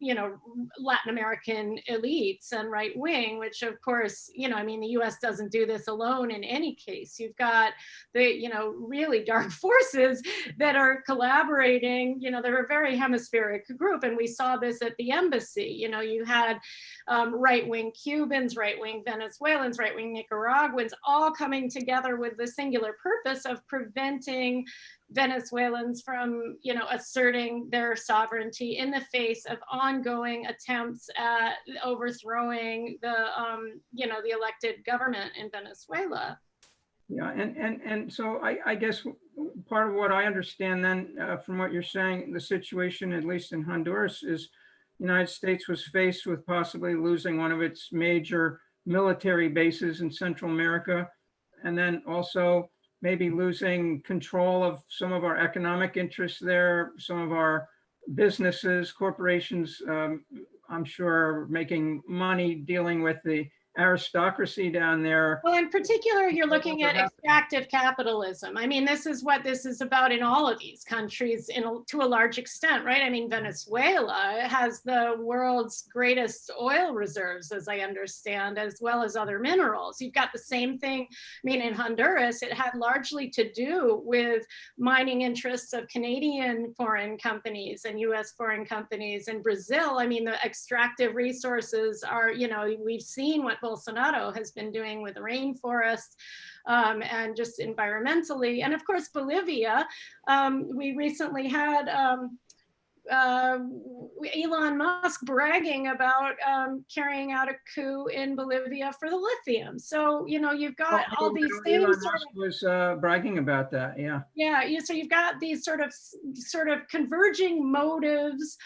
Latin American elites and right wing, which of course, the US doesn't do this alone in any case. You've got the really dark forces that are collaborating. They're a very hemispheric group, and we saw this at the embassy. You had right-wing Cubans, right-wing Venezuelans, right-wing Nicaraguans all coming together with the singular purpose of preventing Venezuelans from asserting their sovereignty in the face of ongoing attempts at overthrowing the the elected government in Venezuela. Yeah, and so I guess part of what I understand then from what you're saying, the situation, at least in Honduras, is the United States was faced with possibly losing one of its major military bases in Central America, and then also maybe losing control of some of our economic interests there, some of our businesses, corporations, I'm sure, making money dealing with the aristocracy down there. Well, in particular, you're looking at extractive capitalism. This is what this is about in all of these countries to a large extent, right? Venezuela has the world's greatest oil reserves, as I understand, as well as other minerals. You've got the same thing. In Honduras, it had largely to do with mining interests of Canadian foreign companies and US foreign companies. In Brazil, the extractive resources are, we've seen what Bolsonaro has been doing with the rainforest and just environmentally. And of course, Bolivia, we recently had Elon Musk bragging about carrying out a coup in Bolivia for the lithium. So, you've got all these things. Elon Musk was bragging about that, yeah. Yeah, so you've got these sort of converging motives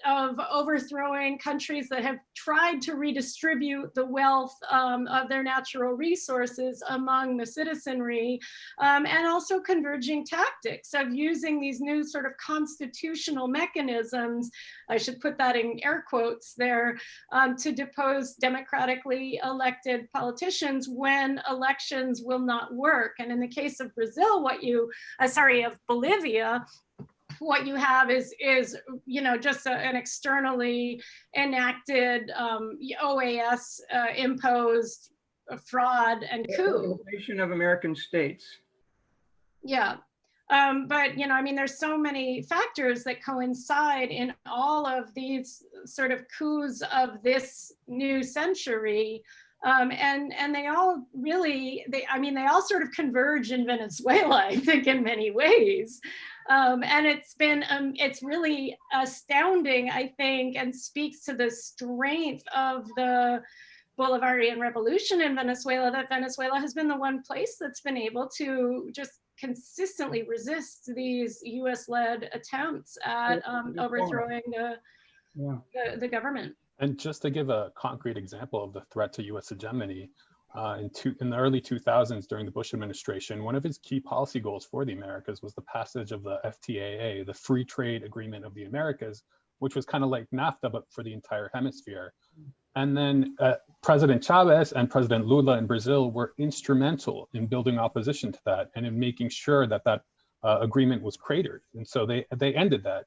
of overthrowing countries that have tried to redistribute the wealth of their natural resources among the citizenry, and also converging tactics of using these new sort of constitutional mechanisms, I should put that in air quotes there, to depose democratically elected politicians when elections will not work. And in the case of Brazil, of Bolivia, what you have is just an externally enacted OAS imposed fraud and coup. Nation of American states. Yeah. But, there's so many factors that coincide in all of these sort of coups of this new century. And they all really, they all sort of converge in Venezuela, I think, in many ways. And it's really astounding, I think, and speaks to the strength of the Bolivarian revolution in Venezuela, that Venezuela has been the one place that's been able to just consistently resist these US-led attempts at overthrowing the government. And just to give a concrete example of the threat to US hegemony, in the early 2000s during the Bush administration, one of his key policy goals for the Americas was the passage of the FTAA, the Free Trade Agreement of the Americas, which was kind of like NAFTA, but for the entire hemisphere. And then President Chavez and President Lula in Brazil were instrumental in building opposition to that and in making sure that that agreement was cratered. And so they ended that,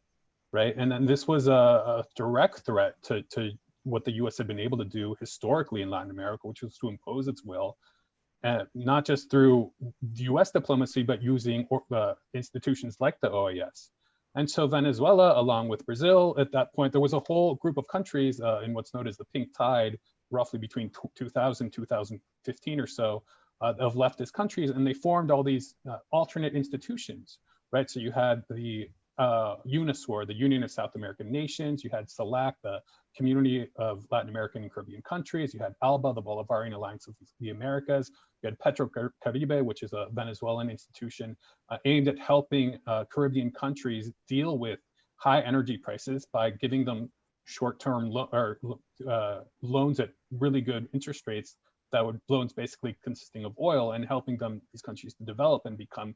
right? And then this was a direct threat to what the US had been able to do historically in Latin America, which was to impose its will, not just through US diplomacy, but using institutions like the OAS. And so Venezuela, along with Brazil, at that point, there was a whole group of countries in what's known as the Pink Tide roughly between 2000, 2015 or so, of leftist countries, and they formed all these alternate institutions, right? So you had the UNISWAR, the Union of South American Nations, you had CELAC, the Community of Latin American and Caribbean Countries, you had ALBA, the Bolivarian Alliance of the Americas, you had Petrocaribe, which is a Venezuelan institution aimed at helping Caribbean countries deal with high energy prices by giving them short-term loans at really good interest rates, that would loans basically consisting of oil, and helping these countries to develop and become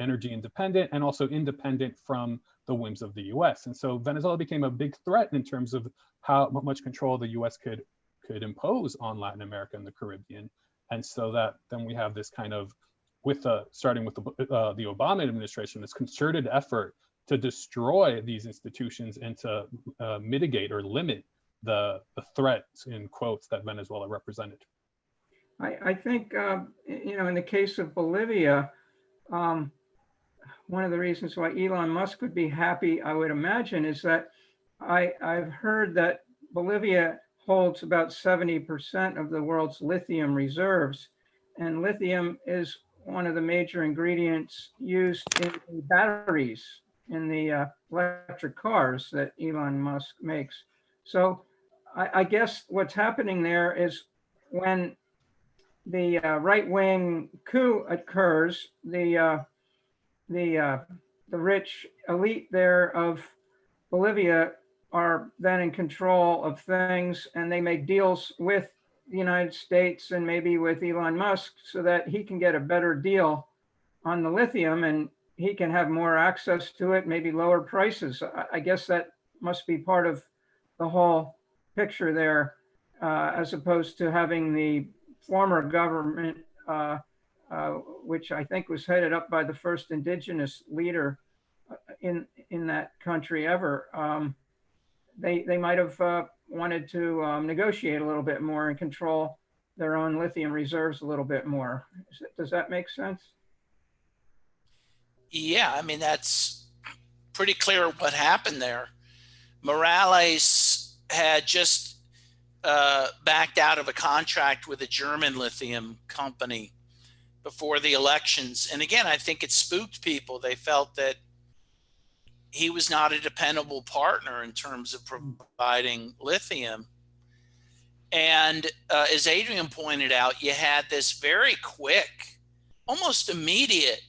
energy independent, and also independent from the whims of the US. And so Venezuela became a big threat in terms of how much control the US could impose on Latin America and the Caribbean. And so that then we have this kind of, starting with the Obama administration, this concerted effort to destroy these institutions and to mitigate or limit the threats, in quotes, that Venezuela represented. I think, in the case of Bolivia, one of the reasons why Elon Musk would be happy, I would imagine, is that I've heard that Bolivia holds about 70% of the world's lithium reserves, and lithium is one of the major ingredients used in batteries in the electric cars that Elon Musk makes. So I guess what's happening there is when the right-wing coup occurs, the rich elite there of Bolivia are then in control of things, and they make deals with the United States and maybe with Elon Musk so that he can get a better deal on the lithium and he can have more access to it, maybe lower prices. I guess that must be part of the whole picture there, as opposed to having the former government, which I think was headed up by the first indigenous leader in that country ever. They might have wanted to negotiate a little bit more and control their own lithium reserves a little bit more. Does that make sense? Yeah, I mean, that's pretty clear what happened there. Morales had just backed out of a contract with a German lithium company before the elections. And again, I think it spooked people. They felt that he was not a dependable partner in terms of providing lithium. And as Adrian pointed out, you had this very quick, almost immediate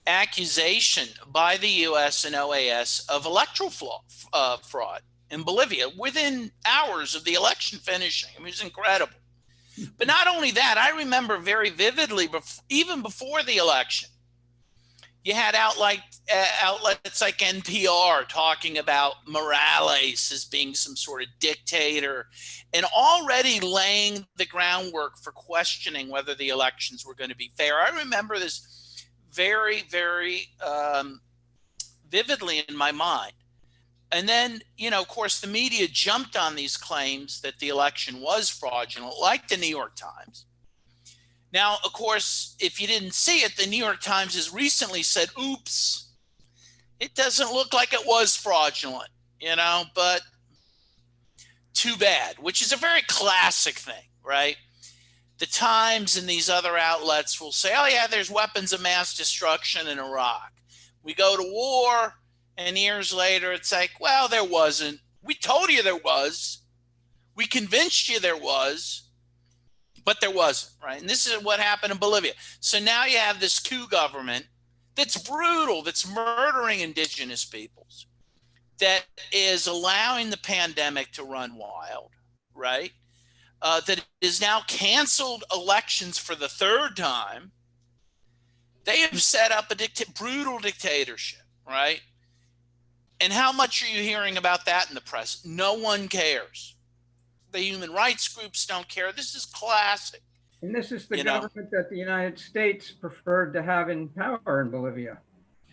accusation by the US and OAS of electoral fraud in Bolivia within hours of the election finishing. I mean, it was incredible. But not only that, I remember very vividly, even before the election, you had outlets like NPR talking about Morales as being some sort of dictator and already laying the groundwork for questioning whether the elections were going to be fair. I remember this very, very vividly in my mind. And then, of course, the media jumped on these claims that the election was fraudulent, like the New York Times. Now, of course, if you didn't see it, the New York Times has recently said, oops, it doesn't look like it was fraudulent, but too bad, which is a very classic thing, right? The Times and these other outlets will say, oh yeah, there's weapons of mass destruction in Iraq. We go to war, and years later, it's like, well, there wasn't. We told you there was. We convinced you there was, but there wasn't, right? And this is what happened in Bolivia. So now you have this coup government that's brutal, that's murdering indigenous peoples, that is allowing the pandemic to run wild, right? That is now canceled elections for the third time. They have set up a brutal dictatorship, right? And how much are you hearing about that in the press? No one cares. The human rights groups don't care. This is classic. And this is the government that the United States preferred to have in power in Bolivia.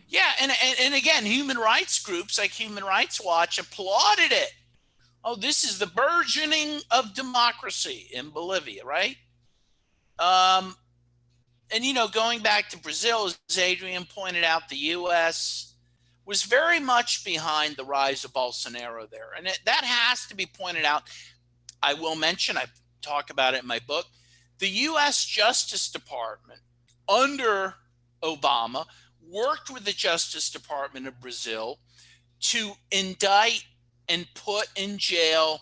Yeah, and again, human rights groups like Human Rights Watch applauded it. Oh, this is the burgeoning of democracy in Bolivia, right? And, going back to Brazil, as Adrian pointed out, the U.S. was very much behind the rise of Bolsonaro there. And that has to be pointed out. I will mention, I talk about it in my book, the US Justice Department under Obama worked with the Justice Department of Brazil to indict and put in jail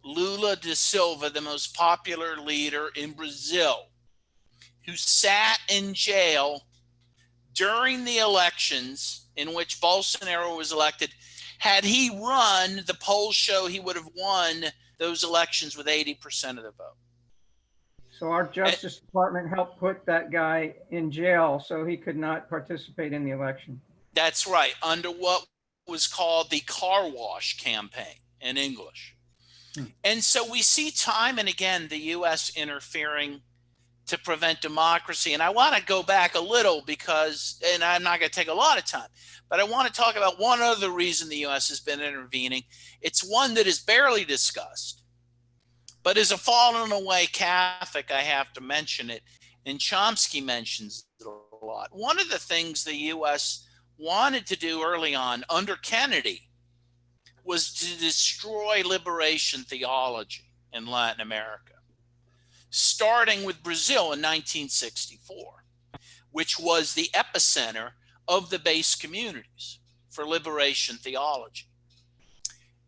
Lula da Silva, the most popular leader in Brazil, who sat in jail during the elections in which Bolsonaro was elected. Had he run, the polls show he would have won those elections with 80% of the vote. So our Justice Department helped put that guy in jail so he could not participate in the election. That's right, under what was called the car wash campaign in English. And so we see time and again the US interfering to prevent democracy. And I want to go back a little because, and I'm not going to take a lot of time, but I want to talk about one other reason the US has been intervening. It's one that is barely discussed, but as a fallen away Catholic, I have to mention it. And Chomsky mentions it a lot. One of the things the US wanted to do early on under Kennedy was to destroy liberation theology in Latin America, starting with Brazil in 1964, which was the epicenter of the base communities for liberation theology.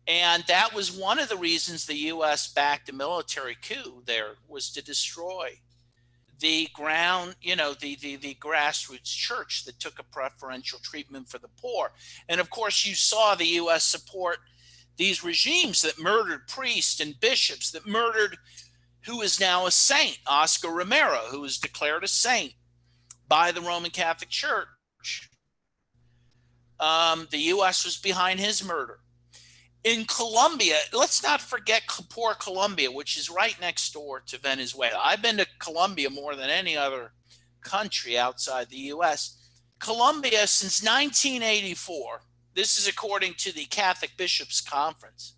And that was one of the reasons the US backed a military coup there, was to destroy the ground, the grassroots church that took a preferential treatment for the poor. And of course, you saw the US support these regimes that murdered priests and bishops, that murdered who is now a saint, Oscar Romero, who was declared a saint by the Roman Catholic Church. The US was behind his murder. In Colombia, let's not forget poor Colombia, which is right next door to Venezuela. I've been to Colombia more than any other country outside the US. Colombia, since 1984, this is according to the Catholic Bishops' Conference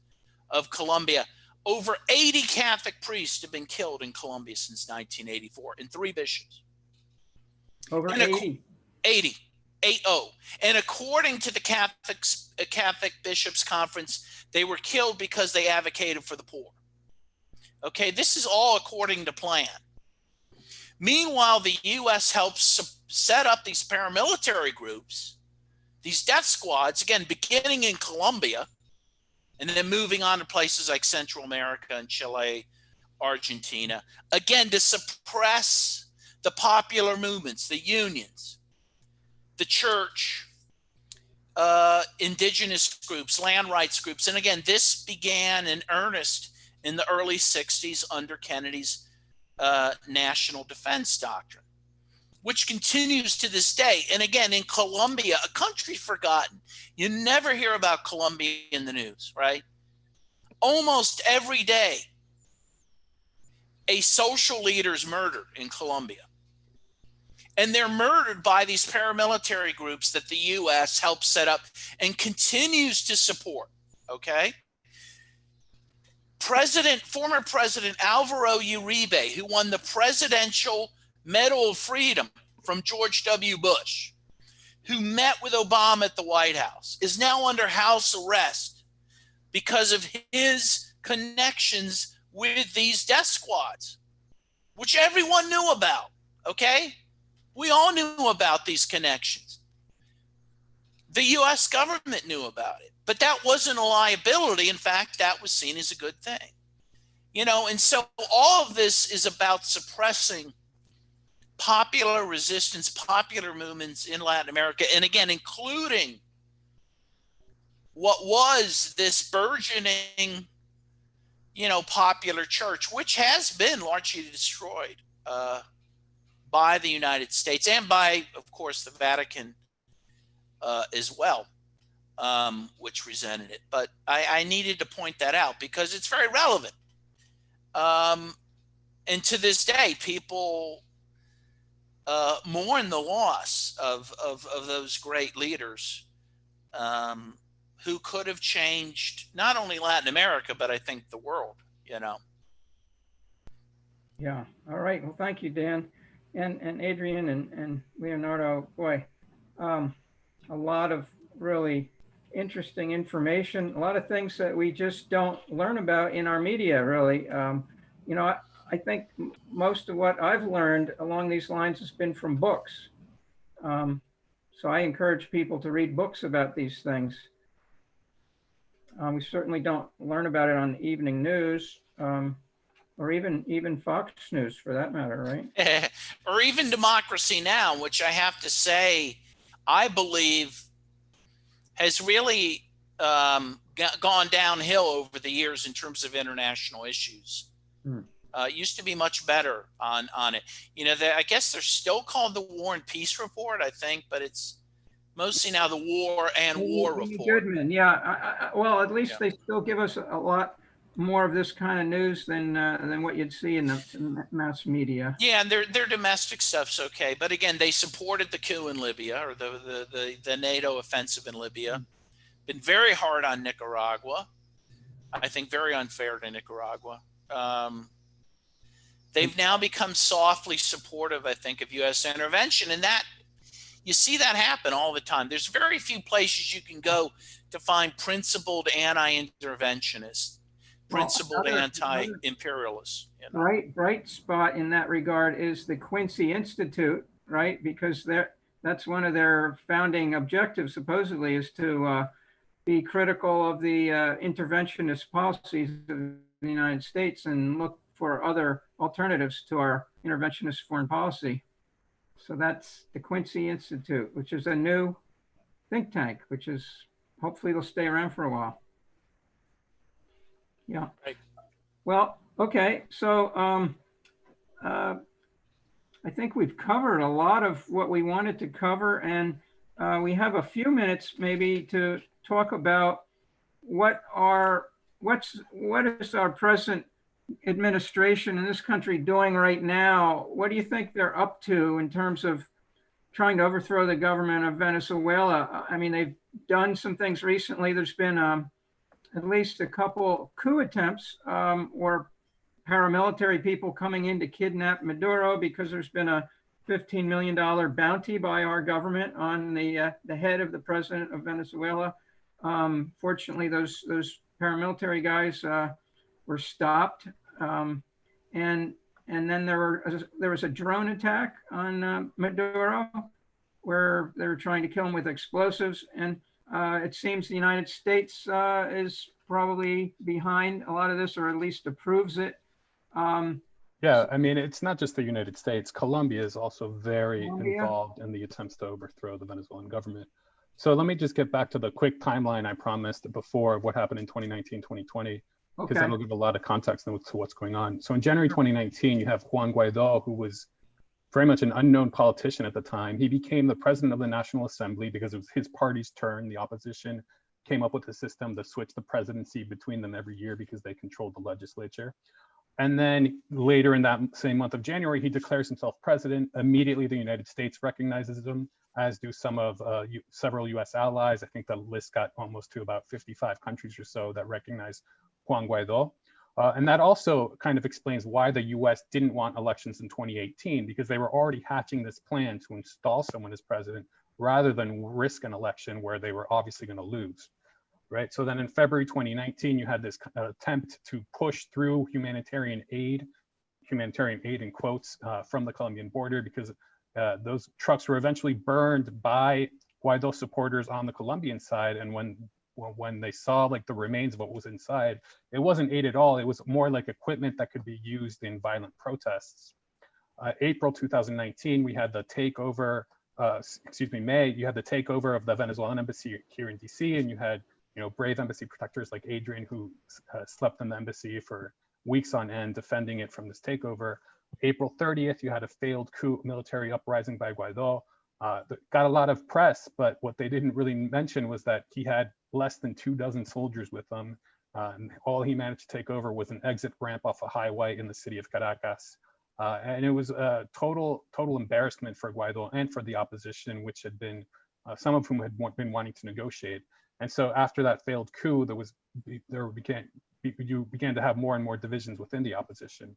of Colombia, over 80 Catholic priests have been killed in Colombia since 1984, and 3 bishops. Over 80? 80. 80. And according to the Catholic Bishops' Conference, they were killed because they advocated for the poor. Okay, this is all according to plan. Meanwhile, the US helps set up these paramilitary groups, these death squads, again, beginning in Colombia, and then moving on to places like Central America and Chile, Argentina, again, to suppress the popular movements, the unions, the church, indigenous groups, land rights groups. And again, this began in earnest in the early 60s under Kennedy's national defense doctrine, which continues to this day. And again, in Colombia, a country forgotten. You never hear about Colombia in the news, right? Almost every day, a social leader is murdered in Colombia. And they're murdered by these paramilitary groups that the US helped set up and continues to support, okay? Former President Alvaro Uribe, who won the Presidential Medal of Freedom from George W. Bush, who met with Obama at the White House, is now under house arrest because of his connections with these death squads, which everyone knew about, okay? We all knew about these connections. The US government knew about it, but that wasn't a liability. In fact, that was seen as a good thing. And so all of this is about suppressing popular resistance, popular movements in Latin America, and again, including what was this burgeoning, popular church, which has been largely destroyed by the United States and by, of course, the Vatican as well, which resented it. But I needed to point that out because it's very relevant. And to this day, people mourn the loss of those great leaders who could have changed not only Latin America, but I think the world, Yeah. All right. Well, thank you, Dan. And Adrian and Leonardo, boy, a lot of really interesting information, a lot of things that we just don't learn about in our media, really. You know, I think most of what I've learned along these lines has been from books. So I encourage people to read books about these things. We certainly don't learn about it on the evening news, or even Fox News for that matter, right? Or even Democracy Now, which I have to say, I believe has really gone downhill over the years in terms of international issues. It used to be much better on it. You know, I guess they're still called the War and Peace Report, I think, but it's mostly now the War and War Report. Goodman, yeah. Well, at least they still give us a lot more of this kind of news than what you'd see in the mass media. Yeah, and their domestic stuff's okay, but again, they supported the coup in Libya, or the NATO offensive in Libya. Been very hard on Nicaragua. I think very unfair to Nicaragua. They've now become softly supportive, I think, of U.S. intervention, and that you see that happen all the time. There's very few places you can go to find principled anti-interventionists, principled anti-imperialists. You know? Bright spot in that regard is the Quincy Institute, right? Because that's one of their founding objectives, supposedly, is to be critical of the interventionist policies of the United States and look for other alternatives to our interventionist foreign policy. So that's the Quincy Institute, which is a new think tank, which is hopefully they'll stay around for a while. Yeah. Right. Well, okay. So I think we've covered a lot of what we wanted to cover, and we have a few minutes maybe to talk about what is our present administration in this country doing right now. What do you think they're up to in terms of trying to overthrow the government of Venezuela? I mean, they've done some things recently. There's been at least a couple coup attempts or paramilitary people coming in to kidnap Maduro because there's been a $15 million bounty by our government on the head of the president of Venezuela. Fortunately, those paramilitary guys were stopped, and then there was a drone attack on Maduro, where they were trying to kill him with explosives, and it seems the United States is probably behind a lot of this, or at least approves it. Yeah, I mean, it's not just the United States. Colombia is also very involved in the attempts to overthrow the Venezuelan government. So let me just get back to the quick timeline I promised before of what happened in 2019, 2020, because that'll give a lot of context to what's going on. So in January 2019, you have Juan Guaido, who was very much an unknown politician at the time. He became the president of the National Assembly because it was his party's turn. The opposition came up with a system to switch the presidency between them every year because they controlled the legislature. And then later in that same month of January, he declares himself president. Immediately, the United States recognizes him, as do several US allies. I think the list got almost to about 55 countries or so that recognize Juan Guaido. And that also kind of explains why the US didn't want elections in 2018, because they were already hatching this plan to install someone as president rather than risk an election where they were obviously going to lose. Right. So then in February 2019, you had this attempt to push through humanitarian aid in quotes, from the Colombian border, because those trucks were eventually burned by Guaido supporters on the Colombian side. And when they saw like the remains of what was inside, it wasn't aid at all. It was more like equipment that could be used in violent protests. April 2019, we had the takeover. May, you had the takeover of the Venezuelan embassy here in DC, and you had brave embassy protectors like Adrian, who slept in the embassy for weeks on end defending it from this takeover. April 30th, you had a failed coup military uprising by Guaido. That got a lot of press, but what they didn't really mention was that he had less than 24 soldiers with him. And all he managed to take over was an exit ramp off a highway in the city of Caracas. And it was a total embarrassment for Guaido and for the opposition, which had been, some of whom had been wanting to negotiate. And so after that failed coup, you began to have more and more divisions within the opposition.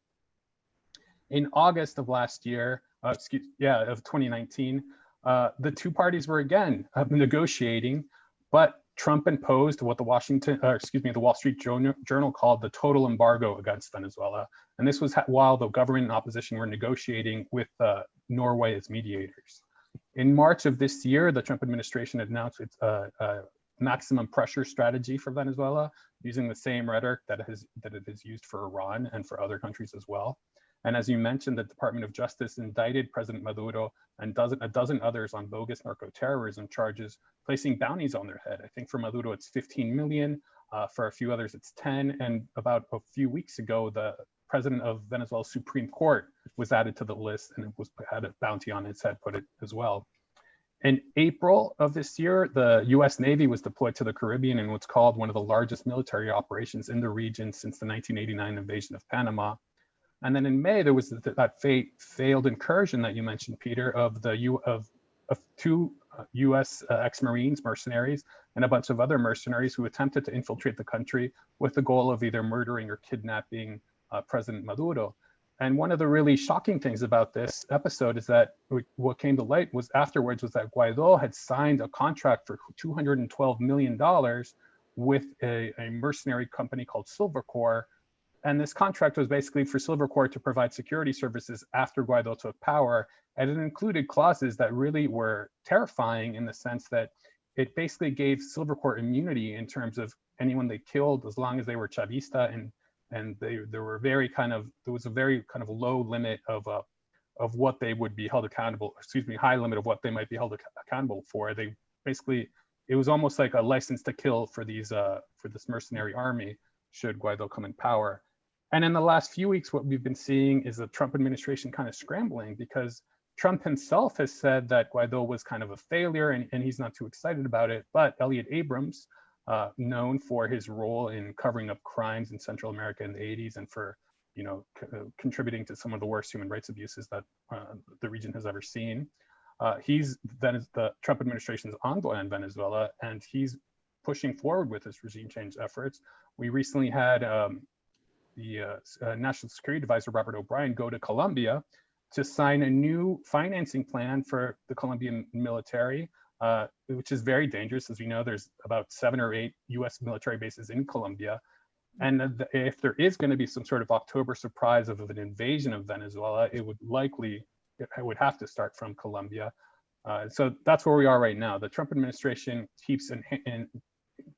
In August of last year, of 2019, the two parties were again negotiating, but Trump imposed what the Wall Street Journal called the total embargo against Venezuela. And this was while the government and opposition were negotiating with Norway as mediators. In March of this year, the Trump administration announced its maximum pressure strategy for Venezuela, using the same rhetoric that it has used for Iran and for other countries as well. And as you mentioned, the Department of Justice indicted President Maduro and a dozen others on bogus narco-terrorism charges, placing bounties on their head. I think for Maduro, it's 15 million. For a few others, it's 10. And about a few weeks ago, the president of Venezuela's Supreme Court was added to the list, and it had a bounty on its head put it as well. In April of this year, the US Navy was deployed to the Caribbean in what's called one of the largest military operations in the region since the 1989 invasion of Panama. And then in May, there was that failed incursion that you mentioned, Peter, of two US ex-Marines, mercenaries, and a bunch of other mercenaries who attempted to infiltrate the country with the goal of either murdering or kidnapping President Maduro. And one of the really shocking things about this episode is that what came to light was afterwards was that Guaido had signed a contract for $212 million with a mercenary company called Silvercorp. And this contract was basically for Silvercorp to provide security services after Guaido took power. And it included clauses that really were terrifying in the sense that it basically gave Silvercorp immunity in terms of anyone they killed as long as they were Chavista, and there was a very kind of low limit of what they would be held accountable, high limit of what they might be held accountable for. They basically, it was almost like a license to kill for this mercenary army should Guaido come in power. And in the last few weeks, what we've been seeing is the Trump administration kind of scrambling, because Trump himself has said that Guaido was kind of a failure and he's not too excited about it. But Elliot Abrams, known for his role in covering up crimes in Central America in the 80s and for contributing to some of the worst human rights abuses that the region has ever seen, he's the Trump administration's envoy in Venezuela, and he's pushing forward with his regime change efforts. We recently had the National Security Advisor, Robert O'Brien, go to Colombia to sign a new financing plan for the Colombian military, which is very dangerous. As we know, there's about 7 or 8 US military bases in Colombia. And if there is going to be some sort of October surprise of an invasion of Venezuela, it would have to start from Colombia. So that's where we are right now. The Trump administration keeps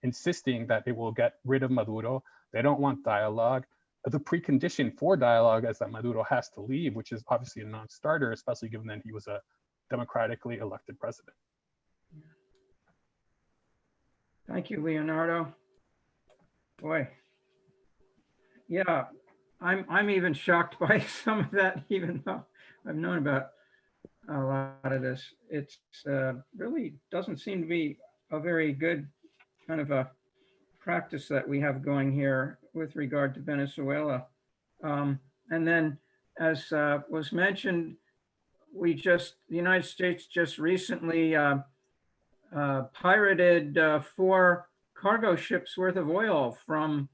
insisting that it will get rid of Maduro. They don't want dialogue. The precondition for dialogue is that Maduro has to leave, which is obviously a non-starter, especially given that he was a democratically elected president. Thank you, Leonardo. Boy, yeah, I'm even shocked by some of that, even though I've known about a lot of this. It's really doesn't seem to be a very good kind of a practice that we have going here with regard to Venezuela. And then, as was mentioned, the United States just recently pirated 4 cargo ships worth of oil from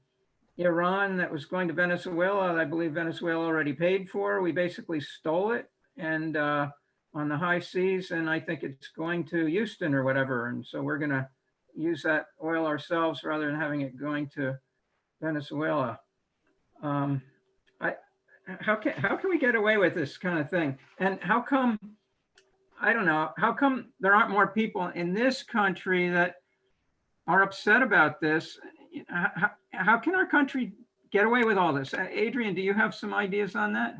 Iran that was going to Venezuela. I believe Venezuela already paid for. We basically stole it and on the high seas, and I think it's going to Houston or whatever. And so we're going to use that oil ourselves rather than having it going to Venezuela. How can we get away with this kind of thing? And how come, I don't know, how come there aren't more people in this country that are upset about this? How can our country get away with all this? Adrian, do you have some ideas on that?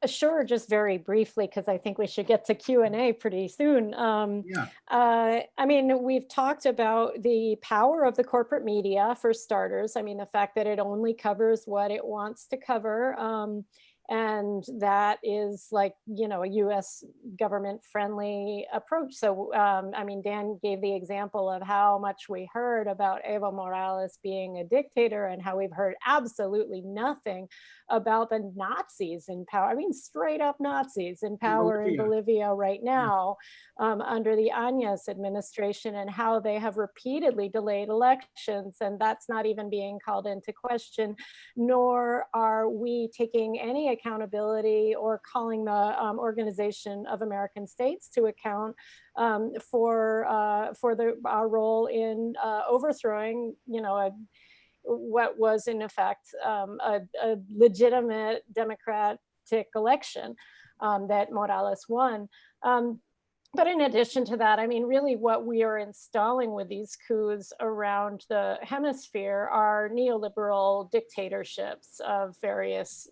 Sure, just very briefly, because I think we should get to Q&A pretty soon. I mean, we've talked about the power of the corporate media, for starters. I mean, the fact that it only covers what it wants to cover. And that is like, a US government friendly approach. So, I mean, Dan gave the example of how much we heard about Evo Morales being a dictator and how we've heard absolutely nothing about the Nazis in power. I mean, straight up Nazis in power in Bolivia right now under the Áñez administration, and how they have repeatedly delayed elections. And that's not even being called into question, nor are we taking any accountability or calling the Organization of American States to account for our role in overthrowing, what was in effect a legitimate democratic election that Morales won. But in addition to that, I mean, really what we are installing with these coups around the hemisphere are neoliberal dictatorships of various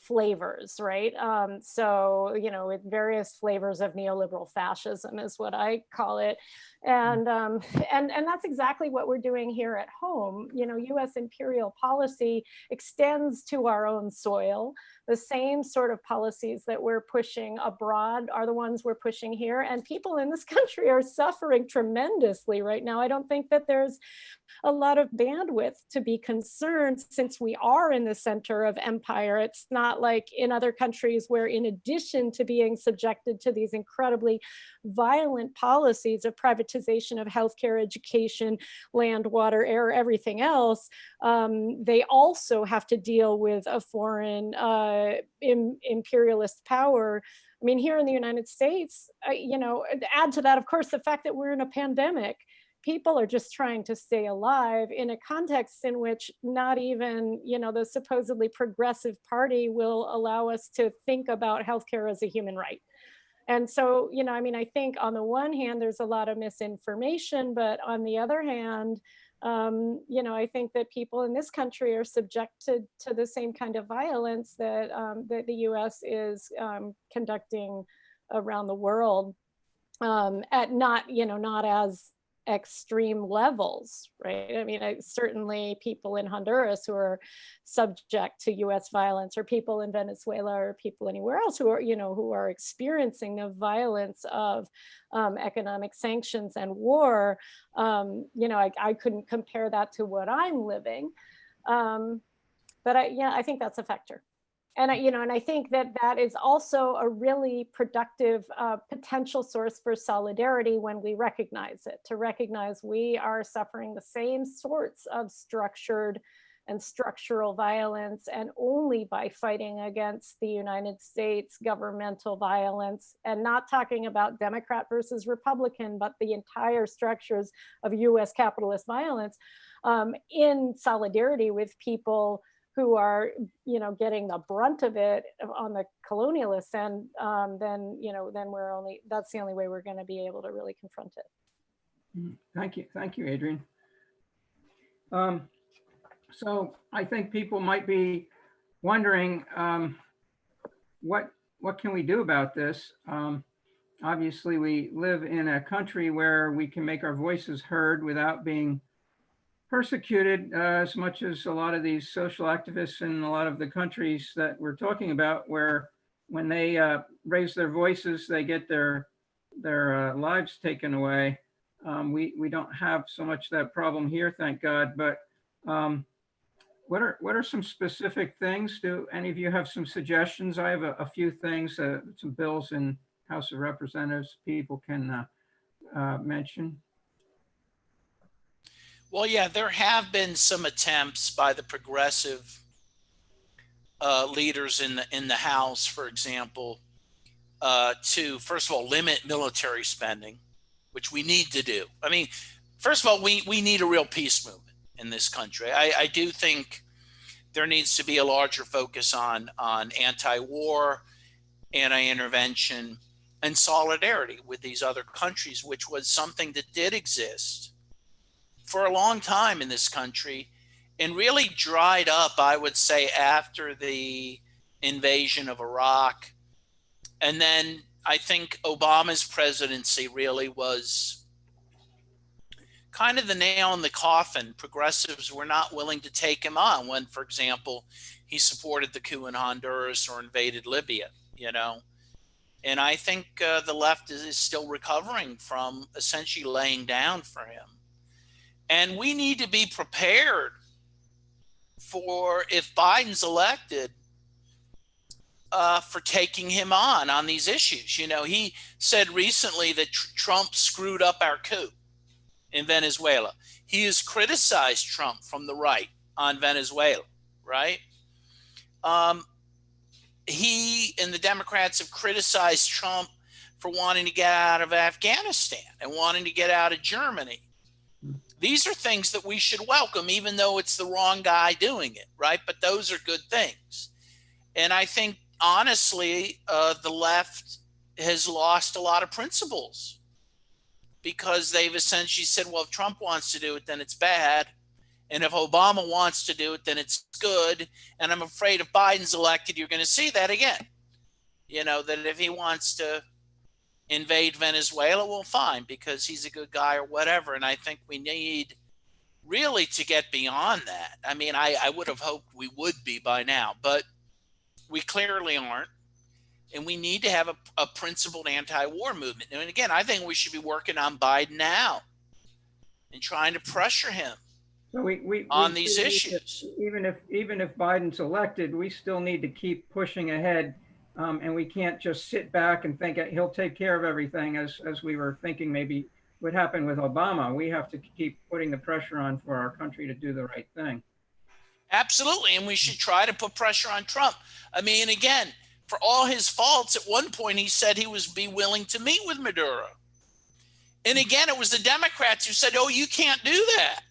flavors, right? So, with various flavors of neoliberal fascism is what I call it. And that's exactly what we're doing here at home. US imperial policy extends to our own soil. The same sort of policies that we're pushing abroad are the ones we're pushing here. And people in this country are suffering tremendously right now. I don't think that there's a lot of bandwidth to be concerned since we are in the center of empire. It's not like in other countries where, in addition to being subjected to these incredibly violent policies of privatization of healthcare, education, land, water, air, everything else, they also have to deal with a foreign imperialist power. I mean, here in the United States, add to that, of course, the fact that we're in a pandemic. People are just trying to stay alive in a context in which not even, the supposedly progressive party will allow us to think about healthcare as a human right. And so, I think on the one hand, there's a lot of misinformation, but on the other hand, I think that people in this country are subjected to the same kind of violence that, that the US is conducting around the world at not as extreme levels, right? I mean, certainly people in Honduras who are subject to US violence, or people in Venezuela, or people anywhere else who are experiencing the violence of economic sanctions and war. I couldn't compare that to what I'm living. But I think that's a factor. And I think that is also a really productive potential source for solidarity when we recognize it, to recognize we are suffering the same sorts of structured and structural violence, and only by fighting against the United States governmental violence, and not talking about Democrat versus Republican, but the entire structures of US capitalist violence, in solidarity with people who are, getting the brunt of it on the colonialist end, then that's the only way we're going to be able to really confront it. Thank you, Adrienne. So I think people might be wondering, what can we do about this? Obviously, we live in a country where we can make our voices heard without being persecuted as much as a lot of these social activists in a lot of the countries that we're talking about, where when they raise their voices, they get their lives taken away. We don't have so much that problem here, thank God. But what are some specific things? Do any of you have some suggestions? I have a few things, some bills in House of Representatives people can mention. Well, yeah, there have been some attempts by the progressive leaders in the House, for example, to, first of all, limit military spending, which we need to do. I mean, first of all, we need a real peace movement in this country. I do think there needs to be a larger focus on anti-war, anti-intervention, and solidarity with these other countries, which was something that did exist for a long time in this country and really dried up, I would say, after the invasion of Iraq. And then I think Obama's presidency really was kind of the nail in the coffin. Progressives were not willing to take him on when, for example, he supported the coup in Honduras or invaded Libya, And I think the left is still recovering from essentially laying down for him. And we need to be prepared for, if Biden's elected, for taking him on these issues. He said recently that Trump screwed up our coup in Venezuela. He has criticized Trump from the right on Venezuela, right? he and the Democrats have criticized Trump for wanting to get out of Afghanistan and wanting to get out of Germany. These are things that we should welcome, even though it's the wrong guy doing it, right? But those are good things. And I think, honestly, the left has lost a lot of principles because they've essentially said, well, if Trump wants to do it, then it's bad. And if Obama wants to do it, then it's good. And I'm afraid if Biden's elected, you're going to see that again. You know, that if he wants to invade Venezuela, well, fine, because he's a good guy or whatever. And I think we need really to get beyond that. I mean, I would have hoped we would be by now, but we clearly aren't. And we need to have a principled anti-war movement. And again, I think we should be working on Biden now and trying to pressure him on these issues. Even if Biden's elected, we still need to keep pushing ahead. And we can't just sit back and think he'll take care of everything as we were thinking maybe would happen with Obama. We have to keep putting the pressure on for our country to do the right thing. Absolutely. And we should try to put pressure on Trump. I mean, again, for all his faults, at one point he said he was willing to meet with Maduro. And again, it was the Democrats who said, oh, you can't do that.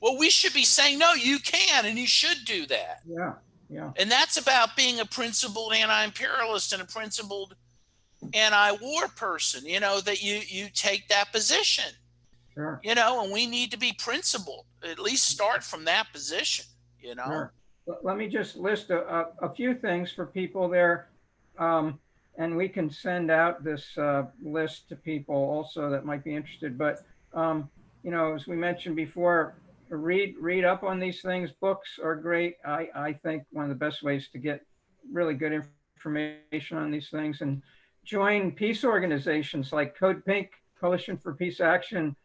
Well, we should be saying, no, you can and you should do that. Yeah. Yeah. And that's about being a principled anti-imperialist and a principled anti-war person, you know, that you take that position. Sure. You know, and we need to be principled, at least start from that position, you know. Sure. Let me just list a few things for people there. And we can send out this list to people also that might be interested. But, you know, as we mentioned before, read up on these things. Books are great. I think one of the best ways to get really good information on these things, and join peace organizations like Code Pink, Coalition for Peace Action,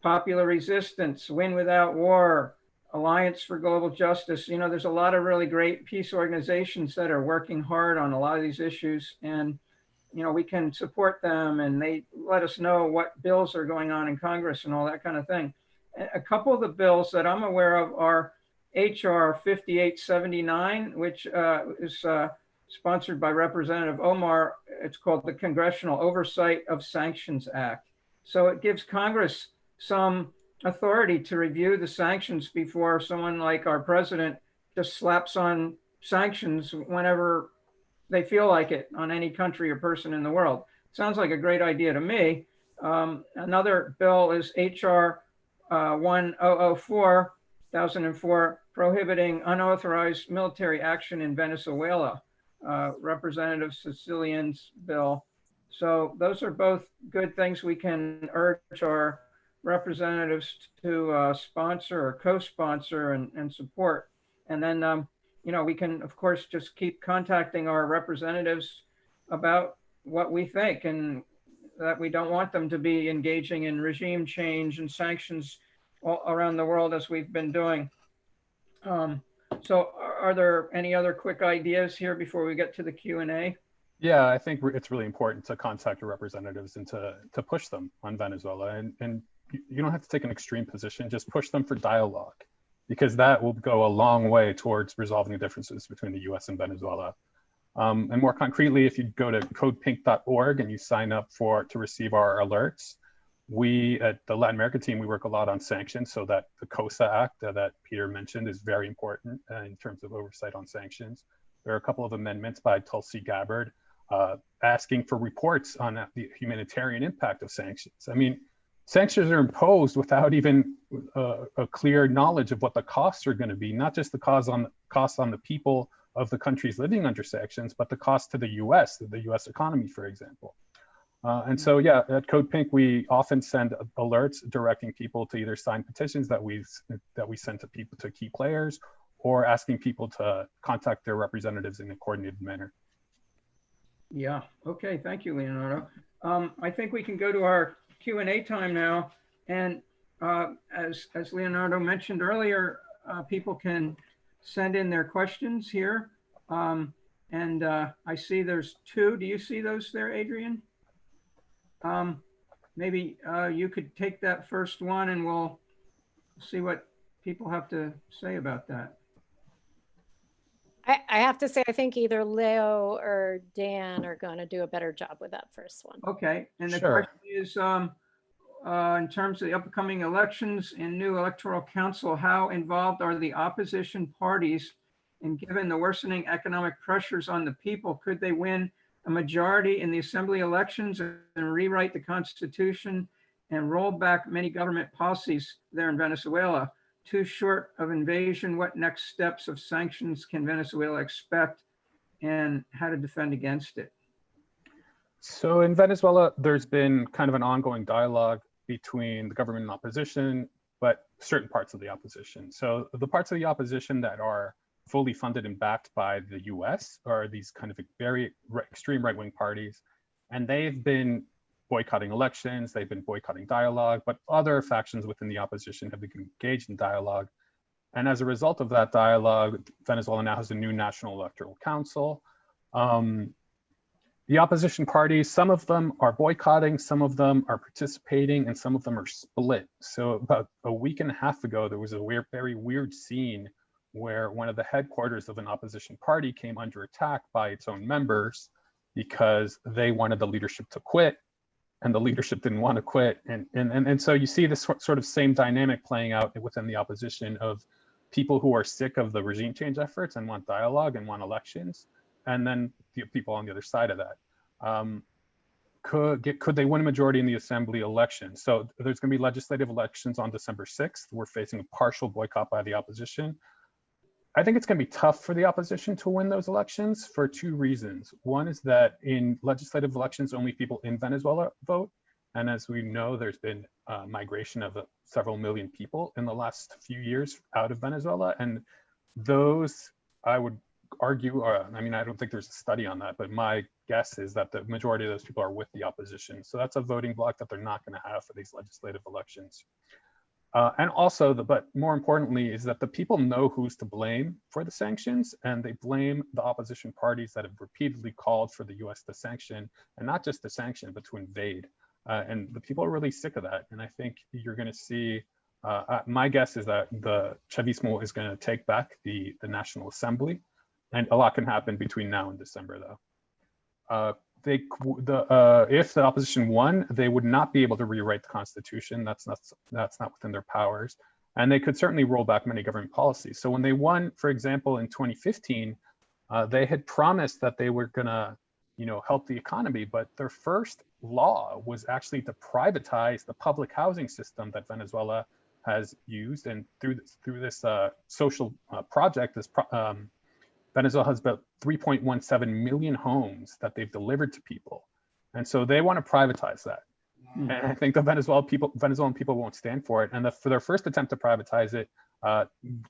Popular Resistance, Win Without War, Alliance for Global Justice. You know, there's a lot of really great peace organizations that are working hard on a lot of these issues, and you know, we can support them, and they let us know what bills are going on in Congress and all that kind of thing. A couple of the bills that I'm aware of are HR 5879, which is sponsored by Representative Omar. It's called the Congressional Oversight of Sanctions Act. So it gives Congress some authority to review the sanctions before someone like our president just slaps on sanctions whenever they feel like it on any country or person in the world. Sounds like a great idea to me. Another bill is HR 1004, 2004, prohibiting unauthorized military action in Venezuela, Representative Sicilian's bill. So those are both good things we can urge our representatives to sponsor or co-sponsor and support. And then, you know, we can, of course, just keep contacting our representatives about what we think, and that we don't want them to be engaging in regime change and sanctions all around the world as we've been doing. So are there any other quick ideas here before we get to the Q&A? Yeah, I think it's really important to contact your representatives and to push them on Venezuela. And you don't have to take an extreme position, just push them for dialogue, because that will go a long way towards resolving the differences between the US and Venezuela. And more concretely, if you go to codepink.org and you sign up to receive our alerts, we at the Latin America team, we work a lot on sanctions, so that the COSA Act that Peter mentioned is very important in terms of oversight on sanctions. There are a couple of amendments by Tulsi Gabbard asking for reports on the humanitarian impact of sanctions. I mean, sanctions are imposed without even a clear knowledge of what the costs are going to be, not just the costs on the people of the countries living under sanctions, but the cost to the US economy, for example. And so, yeah, at Code Pink, we often send alerts directing people to either sign petitions that we send to key players, or asking people to contact their representatives in a coordinated manner. Yeah. Okay. Thank you, Leonardo. I think we can go to our Q&A time now. And as Leonardo mentioned earlier, people can send in their questions here. And I see there's two. Do you see those there, Adrian? Maybe you could take that first one and we'll see what people have to say about that. I have to say, I think either Leo or Dan are going to do a better job with that first one. Okay, and the Sure. question is, in terms of the upcoming elections and new electoral council, how involved are the opposition parties? And given the worsening economic pressures on the people, could they win a majority in the assembly elections and rewrite the constitution and roll back many government policies there in Venezuela? Too short of invasion, what next steps of sanctions can Venezuela expect, and how to defend against it? So in Venezuela, there's been kind of an ongoing dialogue between the government and opposition, but certain parts of the opposition. So the parts of the opposition that are fully funded and backed by the US are these kind of very extreme right-wing parties. And they've been boycotting elections, they've been boycotting dialogue, but other factions within the opposition have been engaged in dialogue. And as a result of that dialogue, Venezuela now has a new National Electoral Council. The opposition parties, some of them are boycotting, some of them are participating, and some of them are split. So about a week and a half ago, there was a very weird scene where one of the headquarters of an opposition party came under attack by its own members because they wanted the leadership to quit, and the leadership didn't want to quit. And so you see this sort of same dynamic playing out within the opposition of people who are sick of the regime change efforts and want dialogue and want elections, and then the people on the other side of that. Could they win a majority in the assembly election? So there's going to be legislative elections on December 6th. We're facing a partial boycott by the opposition. I think it's going to be tough for the opposition to win those elections for two reasons. One is that in legislative elections, only people in Venezuela vote. And as we know, there's been migration of several million people in the last few years out of Venezuela. And those, I would argue, I mean, I don't think there's a study on that, but my guess is that the majority of those people are with the opposition. So that's a voting bloc that they're not going to have for these legislative elections. And also, but more importantly, is that the people know who's to blame for the sanctions, and they blame the opposition parties that have repeatedly called for the US to sanction, and not just to sanction, but to invade. And the people are really sick of that. And I think you're going to see, my guess is that the Chavismo is going to take back the National Assembly, and a lot can happen between now and December, though. If the opposition won, they would not be able to rewrite the constitution. That's not within their powers, and they could certainly roll back many government policies. So when they won, for example, in 2015, they had promised that they were going to, help the economy, but their first law was actually to privatize the public housing system that Venezuela has used, and through this social project, Venezuela has about 3.17 million homes that they've delivered to people. And so they want to privatize that. And I think the Venezuelan people won't stand for it. And for their first attempt to privatize it,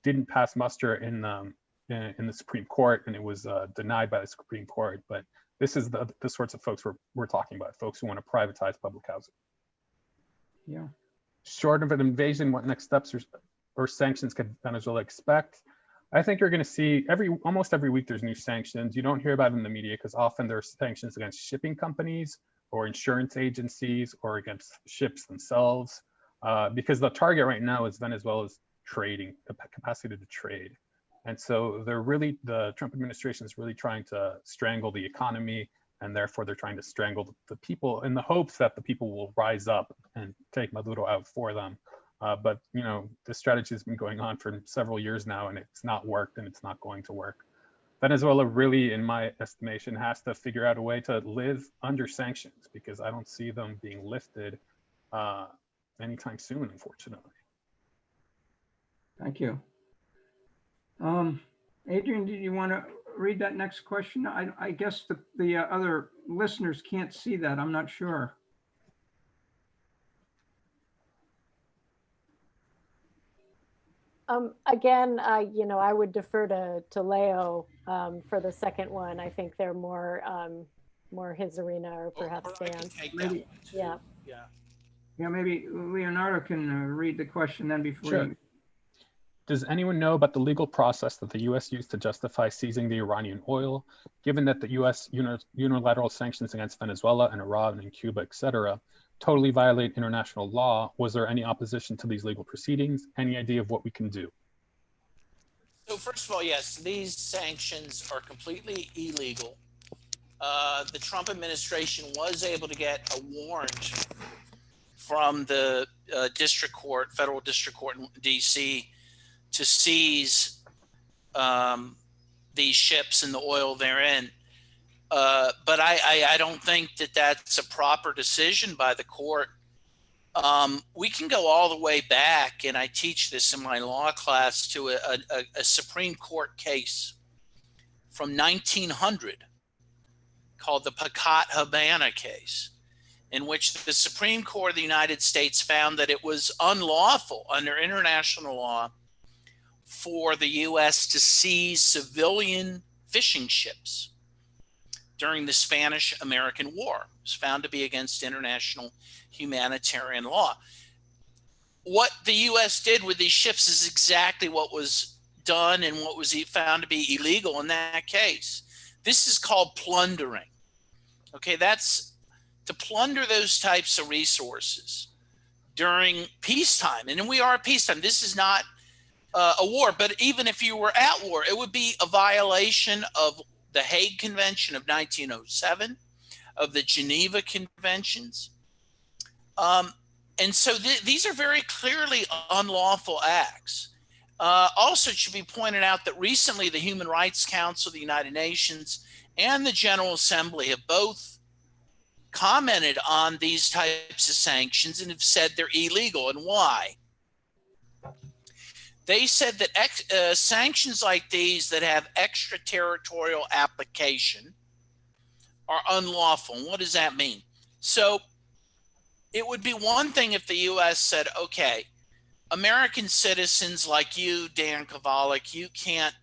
didn't pass muster in the Supreme Court, and it was denied by the Supreme Court. But this is the sorts of folks we're talking about, folks who want to privatize public housing. Yeah. Short of an invasion, what next steps or sanctions could Venezuela expect? I think you're going to see almost every week there's new sanctions. You don't hear about it in the media because often there are sanctions against shipping companies or insurance agencies or against ships themselves, because the target right now is Venezuela's trading, the capacity to trade. And so the Trump administration is really trying to strangle the economy, and therefore they're trying to strangle the people in the hopes that the people will rise up and take Maduro out for them. But this strategy has been going on for several years now, and it's not worked, and it's not going to work. Venezuela really, in my estimation, has to figure out a way to live under sanctions, because I don't see them being lifted anytime soon, unfortunately. Thank you. Adrian, did you want to read that next question? I guess the other listeners can't see that. I'm not sure. Again, I would defer to Leo for the second one. I think they're more his arena, or perhaps Dan. Maybe, yeah. Yeah, maybe Leonardo can read the question then before Sure. you. Does anyone know about the legal process that the US used to justify seizing the Iranian oil? Given that the US unilateral sanctions against Venezuela and Iran and Cuba, etc., totally violate international law, was there any opposition to these legal proceedings? Any idea of what we can do? So first of all, yes, these sanctions are completely illegal. The Trump administration was able to get a warrant from the federal district court in D.C. to seize these ships and the oil therein. But I don't think that that's a proper decision by the court. We can go all the way back, and I teach this in my law class, to a Supreme Court case from 1900 called the Pacat-Habana case, in which the Supreme Court of the United States found that it was unlawful under international law for the U.S. to seize civilian fishing ships during the Spanish-American War. It was found to be against international humanitarian law. What the U.S. did with these ships is exactly what was done and what was found to be illegal in that case. This is called plundering. Okay, that's to plunder those types of resources during peacetime. And we are at peacetime. This is not a war, but even if you were at war, it would be a violation of the Hague Convention of 1907, of the Geneva Conventions. And so these are very clearly unlawful acts. Also, it should be pointed out that recently the Human Rights Council of the United Nations and the General Assembly have both commented on these types of sanctions and have said they're illegal. And why? They said that sanctions like these that have extraterritorial application are unlawful. And what does that mean? So it would be one thing if the U.S. said, okay, American citizens like you, Dan Kovalik, you can't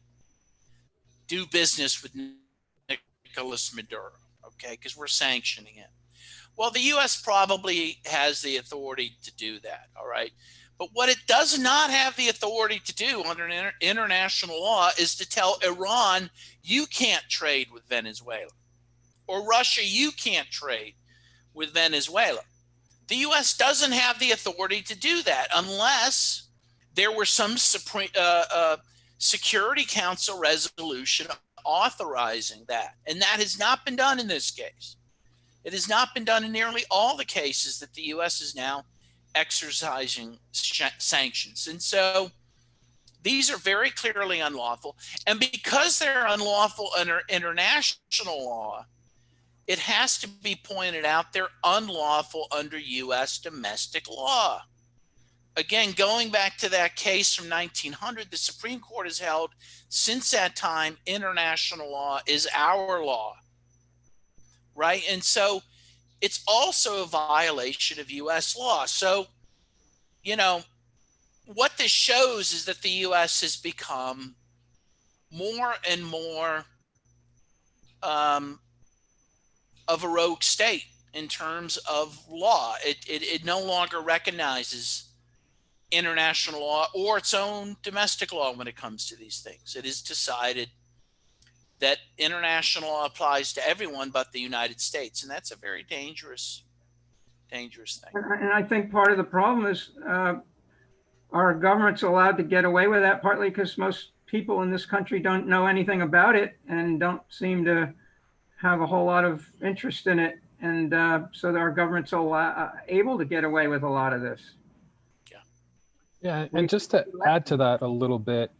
do business with Nicolas Maduro, okay, because we're sanctioning him. Well, the U.S. probably has the authority to do that, all right? But what it does not have the authority to do under international law is to tell Iran, you can't trade with Venezuela, or Russia, you can't trade with Venezuela. The U.S. doesn't have the authority to do that unless there were some Security Council resolution authorizing that. And that has not been done in this case. It has not been done in nearly all the cases that the U.S. is now exercising sanctions. And so these are very clearly unlawful. And because they're unlawful under international law, it has to be pointed out they're unlawful under U.S. domestic law. Again, going back to that case from 1900, the Supreme Court has held since that time international law is our law, right? And so it's also a violation of U.S. law. So, you know, what this shows is that the U.S. has become more and more of a rogue state in terms of law. It no longer recognizes international law or its own domestic law when it comes to these things. It has decided that international law applies to everyone but the United States, and that's a very dangerous thing. And I think part of the problem is our government's allowed to get away with that, partly because most people in this country don't know anything about it and don't seem to have a whole lot of interest in it. And so our government's able to get away with a lot of this. Yeah, and just to add to that a little bit,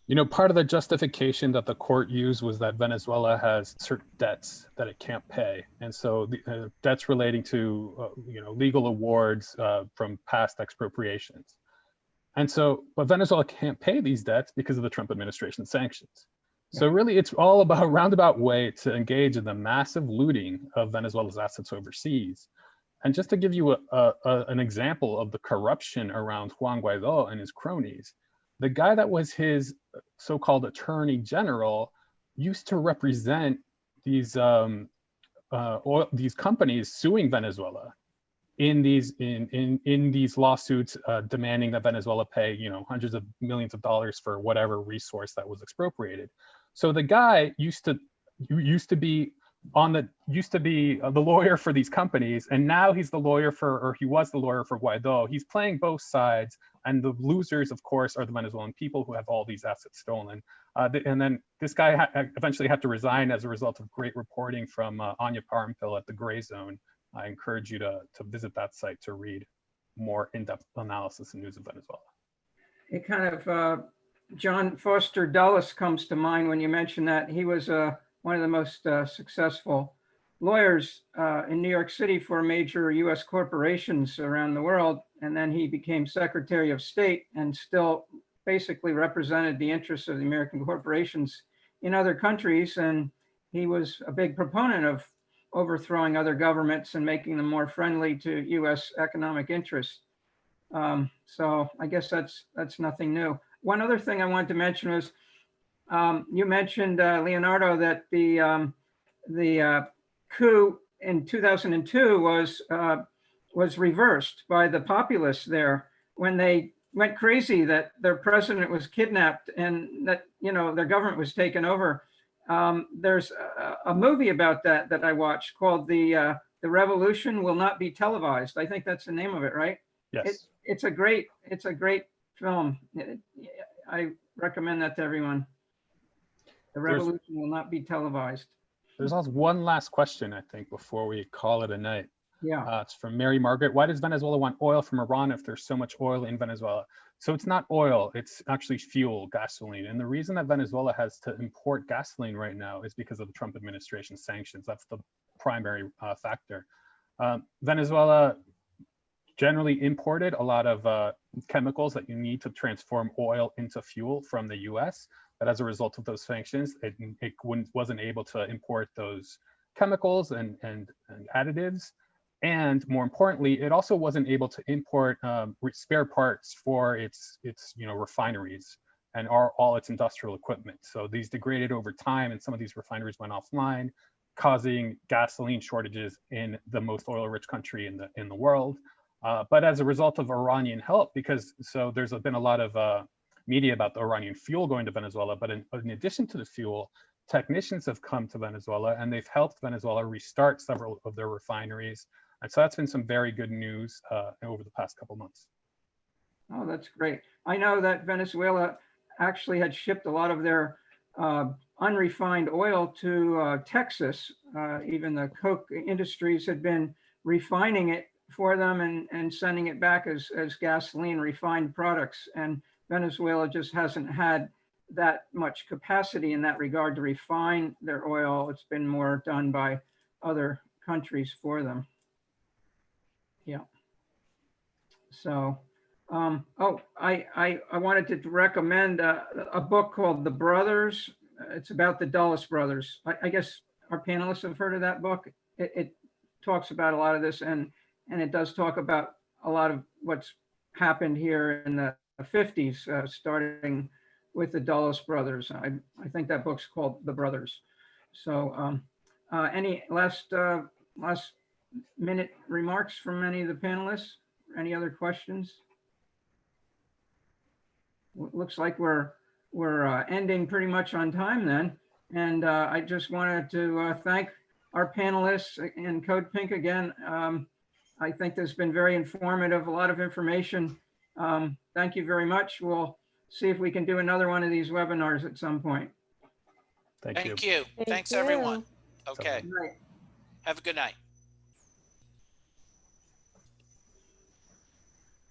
you know, part of the justification that the court used was that Venezuela has certain debts that it can't pay. And so the debts relating to, you know, legal awards from past expropriations. And so, but Venezuela can't pay these debts because of the Trump administration sanctions. So really, it's all about a roundabout way to engage in the massive looting of Venezuela's assets overseas. And just to give you an example of the corruption around Juan Guaido and his cronies, the guy that was his so-called attorney general used to represent these companies suing Venezuela in these lawsuits, demanding that Venezuela pay, you know, hundreds of millions of dollars for whatever resource that was expropriated. So the guy used to be the lawyer for these companies, and now he's the lawyer for, or he was the lawyer for Guaido. He's playing both sides And the losers, of course, are the Venezuelan people who have all these assets stolen. And then this guy eventually had to resign as a result of great reporting from Anya Parampil at the Gray Zone. I encourage you to visit that site to read more in-depth analysis and news of Venezuela. It kind of, John Foster Dulles comes to mind when you mention that. He was one of the most successful lawyers in New York City for major US corporations around the world. And then he became Secretary of State and still basically represented the interests of the American corporations in other countries. And he was a big proponent of overthrowing other governments and making them more friendly to US economic interests. So I guess that's nothing new. One other thing I wanted to mention was, you mentioned, Leonardo, that the coup in 2002 was reversed by the populists there when they went crazy that their president was kidnapped and that, you know, their government was taken over. There's a movie about that I watched called The Revolution Will Not Be Televised. I think that's the name of it, right? Yes. It's a great film. I recommend that to everyone. The Revolution Will Not Be Televised. There's also one last question, I think, before we call it a night. Yeah. It's from Mary Margaret. Why does Venezuela want oil from Iran if there's so much oil in Venezuela? So it's not oil, it's actually fuel, gasoline. And the reason that Venezuela has to import gasoline right now is because of the Trump administration sanctions. That's the primary factor. Venezuela generally imported a lot of chemicals that you need to transform oil into fuel from the US. But as a result of those sanctions, it wasn't able to import those chemicals and additives. And more importantly, it also wasn't able to import spare parts for its refineries and all its industrial equipment. So these degraded over time, and some of these refineries went offline, causing gasoline shortages in the most oil-rich country in the world. But as a result of Iranian help, there's been a lot of media about the Iranian fuel going to Venezuela, but in addition to the fuel, technicians have come to Venezuela and they've helped Venezuela restart several of their refineries. And so that's been some very good news over the past couple months. Oh, that's great. I know that Venezuela actually had shipped a lot of their unrefined oil to Texas. Even the Coke industries had been refining it for them and sending it back as gasoline, refined products. And Venezuela just hasn't had that much capacity in that regard to refine their oil. It's been more done by other countries for them. Yeah. So, I wanted to recommend a book called The Brothers. It's about the Dulles brothers. I guess our panelists have heard of that book. It talks about a lot of this, and it does talk about a lot of what's happened here in the 50s, starting with the Dulles brothers. I think that book's called The Brothers. So any last minute remarks from any of the panelists? Any other questions? Looks like we're ending pretty much on time then. And I just wanted to thank our panelists and Code Pink again. I think this has been very informative, a lot of information. Thank you very much. We'll see if we can do another one of these webinars at some point. Thank you. Thanks, everyone. Okay. Right. Have a good night.